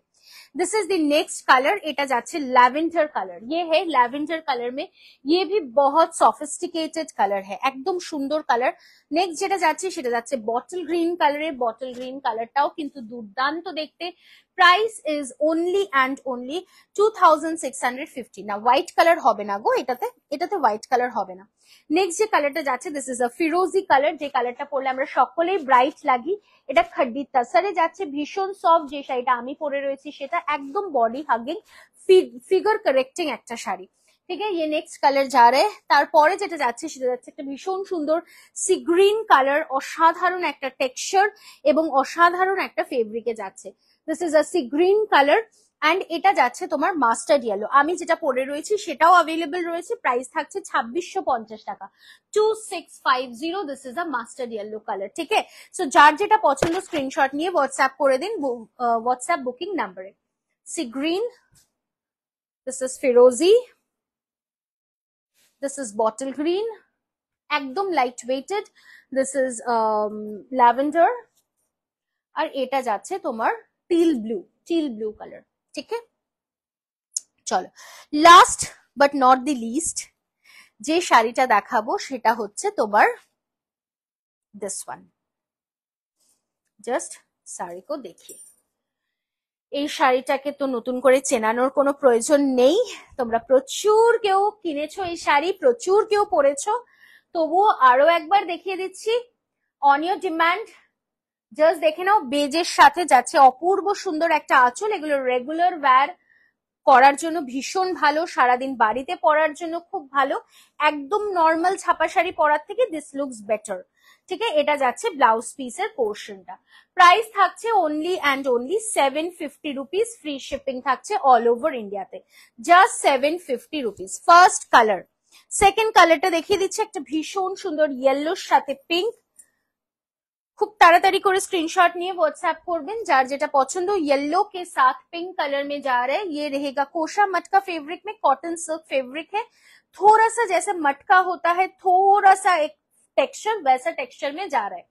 This is the next colour, এটা যাচ্ছে ল্যাভেন্ডার কালার। ये है ল্যাভেন্ডার কালার में, ये भी बहुत সফিস্টিকেটেড কালার है, একদম সুন্দর কালার। নেক্সট যেটা যাচ্ছে সেটা যাচ্ছে বটল গ্রিন কালারে। বটল গ্রিন কালারটাও কিন্তু দুর্দান্ত দেখতে। Price is only and only 2650। না হোয়াইট কালার হবে না গো, এটাতে এটাতে হোয়াইট কালার হবে না। নেক্সট যে কালারটা যাচ্ছে, দিস ইজ আ ফিরোজি কালার, যে কালারটা পরলে আমরা সকলেই ব্রাইট লাগি। এটা খাড্ডি তাসারে যাচ্ছে, ভীষণ সফট। যে শাড়িটা আমি পরে রয়েছি সেটা একদম বডি হাগিং, ফিগার কারেক্টিং একটা শাড়ি। ঠিক আছে, ये নেক্সট কালার যা রে। তারপরে যেটা যাচ্ছে সেটা যাচ্ছে একটা ভীষণ সুন্দর সি গ্রিন কালার, অসাধারণ একটা টেক্সচার এবং অসাধারণ একটা ফেব্রিকে যাচ্ছে। This is a sea green colour and এটা যাচ্ছে তোমার মাস্টার্ড ইয়েলো। আমি যেটা পরে রয়েছি সেটাও অ্যাভেলেবল রয়েছে। প্রাইস থাকছে 2650 টাকা, 2650। This is a mustard yellow colour. ঠিক আছে, সো যার যেটা পছন্দ স্ক্রিনশট নিয়ে হোয়াটসঅ্যাপ করে দিন হোয়াটসঅ্যাপ বুকিং নাম্বারে। সি গ্রিন, দিস ইজ ফিরোজি, দিস ইজ বটল গ্রিন, একদম light weighted. This is lavender, আর এটা যাচ্ছে তোমার teal blue, teal blue colour. ঠিক আছে, চলো last but not the least যে শাড়িটা দেখাবো সেটা হচ্ছে তোমার দিস ওয়ান। জাস্ট শাড়ি কো দেখিয়ে, এই শাড়িটাকে তো নতুন করে চেনানোর কোনো প্রয়োজন নেই। তোমরা প্রচুর কেউ কিনেছো এই শাড়ি, প্রচুর কেউ পরেছো, তবুও আরো একবার দেখিয়ে দিচ্ছি অন ইওর ডিমান্ড। জাস্ট দেখে নাও, বেজের সাথে যাচ্ছে অপূর্ব সুন্দর একটা আঁচল। এগুলো রেগুলার ওয়্যার করার জন্য ভীষণ ভালো, সারাদিন বাড়িতে পরার জন্য খুব ভালো, একদম নর্মাল ছাপা শাড়ি পরার থেকে দিস লুকস বেটার। ঠিক আছে, এটা যাচ্ছে ব্লাউজ পিসের পোর্শনটা। প্রাইস থাকছে only and only 750 rupees, free shipping থাকছে অল ওভার ইন্ডিয়াতে, just 750 rupees. First colour. Second কালারটা দেখিয়ে দিচ্ছে, একটা ভীষণ সুন্দর ইয়েলোর সাথে পিঙ্ক। खूब ताड़ाताड़ी করে स्क्रीनशॉट নিয়ে व्हाट्सएप করবেন যার যেটা পছন্দ। येलो के साथ पिंक कलर में जा रहा है, ये रहेगा कोशा मटका फैब्रिक में, कॉटन सिल्क फैब्रिक है, थोड़ा सा जैसे मटका होता है थोड़ा सा एक टेक्सचर वैसा टेक्सचर में जा रहा है।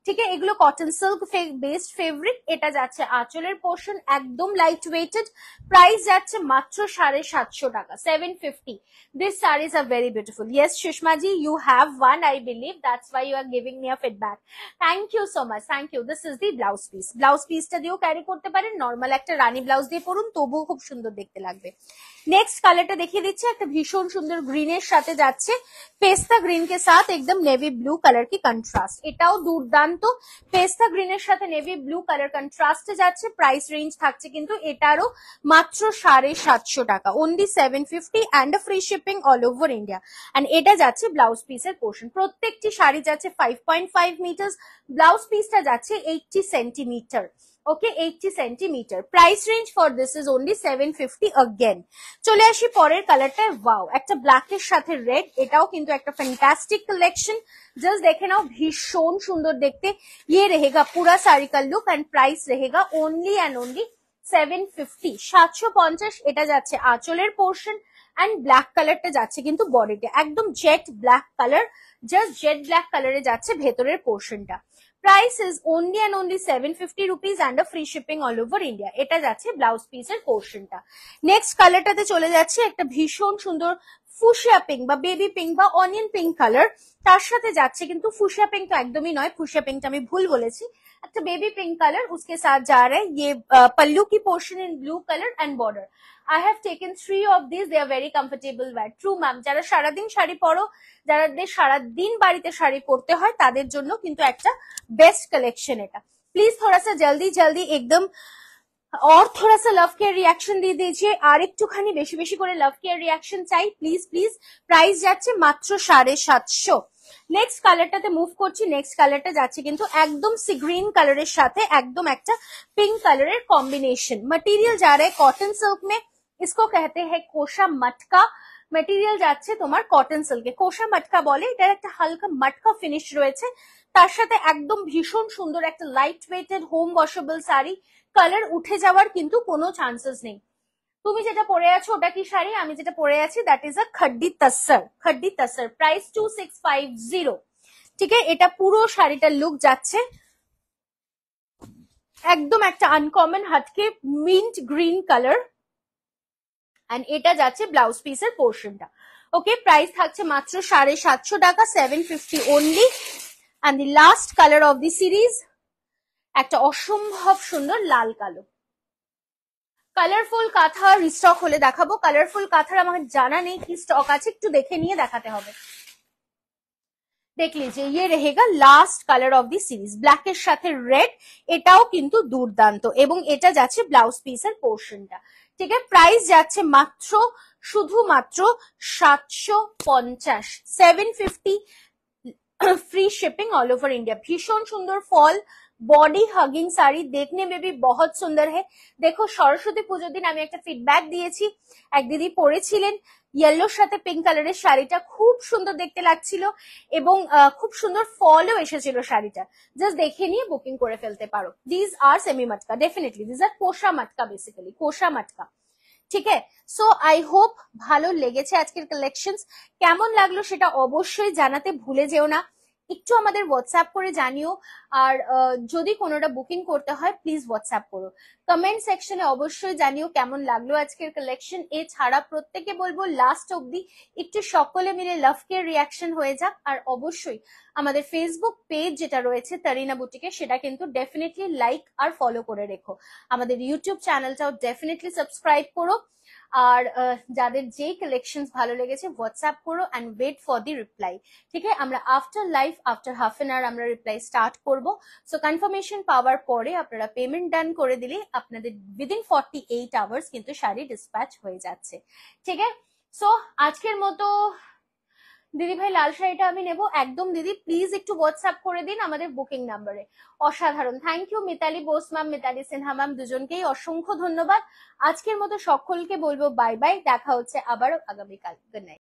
ठीक है, এগুলো কটন সিল্ক বেসড ফেব্রিক। এটা যাচ্ছে আঁচলের পোর্শন, একদম লাইট ওয়েটেড। প্রাইস যাচ্ছে মাত্র 750 টাকা, 750। These sarees are very beautiful. Yes, Shushma ji, you have one, I believe. That's why you are giving me a feedback. Thank you so much. Thank you. This is the blouse piece. Blouse piece টা দিয়েও carry করতে পারেন, normal একটা রানী blouse দিয়ে পরুন, তবুও খুব সুন্দর দেখতে লাগবে। নেক্সট কালারটা দেখিয়ে দিচ্ছি, একটা ভীষণ সুন্দর গ্রিনের সাথে যাচ্ছে, পেস্তা গ্রিন के साथ एकदम नेवी ब्लू कलर की कंट्रास्ट। এটাও দুর্দান্ত, পেস্তা গ্রিনের সাথে নেভি ব্লু কালার কন্ট্রাস্টে যাচ্ছে। প্রাইস রেঞ্জ থাকছে কিন্তু এটারও মাত্র 750 টাকা, only 750 and free shipping all over India. And এটা যাচ্ছে ব্লাউজ পিসের পোর্শন। প্রত্যেকটি শাড়ি যাচ্ছে 5.5 মিটার, ব্লাউজ পিসটা যাচ্ছে 80 centimetre. Okay, 80 centimetre. Price range for this is only 750 again. চলে আসি পরের কালারটা। ওয়াও, একটা ব্ল্যাকের সাথে রেড, এটাও কিন্তু একটা ফ্যান্টাস্টিক কালেকশন। जस्ट देखे नाओ, भीषण सुंदर देखते। ये रहेगा पूरा साड़ी का लुक एंड प्राइस रहेगा ओनली एंड ओनली 750, 750। এটা যাচ্ছে আঁচলের পোর্শন এন্ড ব্ল্যাক কালারটা যাচ্ছে কিন্তু বডিতে, একদম jet black colour, just jet black কালারে যাচ্ছে ভেতরের পোর্শনটা। Price is only and only 750 rupees and free shipping all over India. এটা যাচ্ছে ব্লাউজ পিসের পোর্শনটা। নেক্সট কালারটাতে চলে যাচ্ছে, একটা ভীষণ সুন্দর ফুশিয়া পিঙ্ক বা বেবি পিঙ্ক বা অনিয়ন পিঙ্ক কালার, তার সাথে যাচ্ছে কিন্তু ফুশিया पिंक तो एकदम ही नॉय, ফুশিয়া पिंक আমি ভুল বলেছি, একটা বেবি পিঙ্ক কালার उसके साथ जा रहा है। ये पल्लू की portion in blue colour and border. I have taken 3 of this, they are very comfortable wear. True ma'am, যারা সারাদিন শাড়ি পরো, যাদের সারাদিন বাড়িতে শাড়ি পরতে হয়, তাদের জন্য কিন্তু একটা বেস্ট কালেকশন এটা। প্লিজ थोड़ा सा जल्दी जल्दी एकदम और थोड़ा सा लव केयर रिएक्शन দিয়ে দিয়েছে, আর একটুখানি বেশি বেশি করে লাভ কেয়ার রিঅ্যাকশন চাই প্লিজ প্লিজ। প্রাইস যাচ্ছে মাত্র 750। নেক্সট কালারটাতে মুভ করছি। নেক্সট কালারটা যাচ্ছে কিন্তু একদম সি গ্রিন কালারের সাথে একদম একটা পিঙ্ক কালারের কম্বিনেশন। मटेरियल जा रहा है कॉटन सिल्क में, इसको कहते हैं कोशा मटका। মেটেরিয়াল যাচ্ছে তোমার কটন সিল্কে, কোশা মটকা বলে। এটার একটা হালকা মটকা ফিনিশ রয়েছে, তার সাথে একদম ভীষণ সুন্দর একটা light weighted home washable sari. Colour উঠে যাওয়ার কিন্তু কোনো চান্সেস নেই। তুমি যেটা পরে আছো ওটা কি শাড়ি, আমি যেটা পরে আছি that is a khaddi tasar. Khaddi tasar, price 2650। ঠিক আছে, এটা পুরো শাড়িটার লুক যাচ্ছে একদম একটা আনকমন হটকে মিন্ট গ্রিন কালার এন্ড এটা যাচ্ছে ব্লাউজ পিসের পোর্শনটা। ওকে, প্রাইস থাকছে মাত্র 750 টাকা, 750 only. And the last colour of the series, একটা অসম্ভব সুন্দর লাল কালো। কালারফুল কাঁথা রিস্টক হলে দেখাবো। কালারফুল কাঁথার আমার জানা নেই কি স্টক আছে, একটু দেখে নিয়ে দেখাতে হবে। देख लीजिए, ये रहेगा last colour of the series, ব্ল্যাকের সাথে রেড। এটাও কিন্তু দুর্দান্ত এবং এটা যাচ্ছে ব্লাউজ পিসের পোর্শনটা। ঠিক আছে, প্রাইস যাচ্ছে মাত্র শুধুমাত্র 750, 750 free shipping all over India. भीषण सुंदर फॉल बॉडी हगिंग শাড়ি, देखने में भी बहुत सुंदर है। দেখো, সরস্বতী পুজোর দিন আমি একটা ফিডব্যাক দিয়েছি, এক দিদি পরেছিলেন ইয়েলোর সাথে পিঙ্ক কালারের শাড়িটা, খুব সুন্দর দেখতে লাগছিল এবং খুব সুন্দর ফলও এসেছিল শাড়িটা। জাস্ট দেখে নিয়ে বুকিং করে ফেলতে পারো। This are semi matka, definitely this are kosha matka, basically কোশা মটকা। ঠিক আছে, সো আই হোপ ভালো লেগেছে আজকের কালেকশনস। কেমন লাগলো সেটা অবশ্যই জানাতে ভুলে যেও না, একটু আমাদের হোয়াটসঅ্যাপ করে জানিও। আর যদি কোনোটা বুকিং করতে হয় প্লিজ হোয়াটসঅ্যাপ করো। কমেন্ট সেকশনে অবশ্যই জানিও কেমন লাগলো আজকের কালেকশন। এছাড়া প্রত্যেকে বলবো লাস্ট অব্দি একটু সকলে মিলে লাভ কেয়ার রিঅ্যাকশন হয়ে যাক। আর অবশ্যই আমাদের ফেসবুক পেজ যেটা রয়েছে তারিনা বুটিকে, সেটা কিন্তু ডেফিনেটলি লাইক আর ফলো করে রেখো। আমাদের ইউটিউব চ্যানেলটাও ডেফিনেটলি সাবস্ক্রাইব করো। আর যাদের যেই কালেকশন ভালো লেগেছে হোয়াটসঅ্যাপ করো and wait for the reply. ঠিক আছে, আমরা after live after half an hour আমরা রিপ্লাই স্টার্ট করব। সো কনফার্মেশন পাওয়ার পরে আপনারা পেমেন্ট ডান করে দিলে আপনাদের উইদিন 48 আওয়ার্স কিন্তু শাড়ি ডিসপ্যাচ হয়ে যাচ্ছে। ঠিক আছে, সো আজকের মতো দিদি ভাই লাল শাড়িটা আমি নেব একদম। দিদি প্লিজ একটু হোয়াটসঅ্যাপ করে দিন আমাদের বুকিং নাম্বারে। অসাধারণ, thank you Mitali Bose ma'am, Mitali Sinha ma'am, দুজনকেই অসংখ্য ধন্যবাদ। আজকের মতো সকলকে বলবো বাই বাই, দেখা হচ্ছে আবারও আগামীকাল। Good night.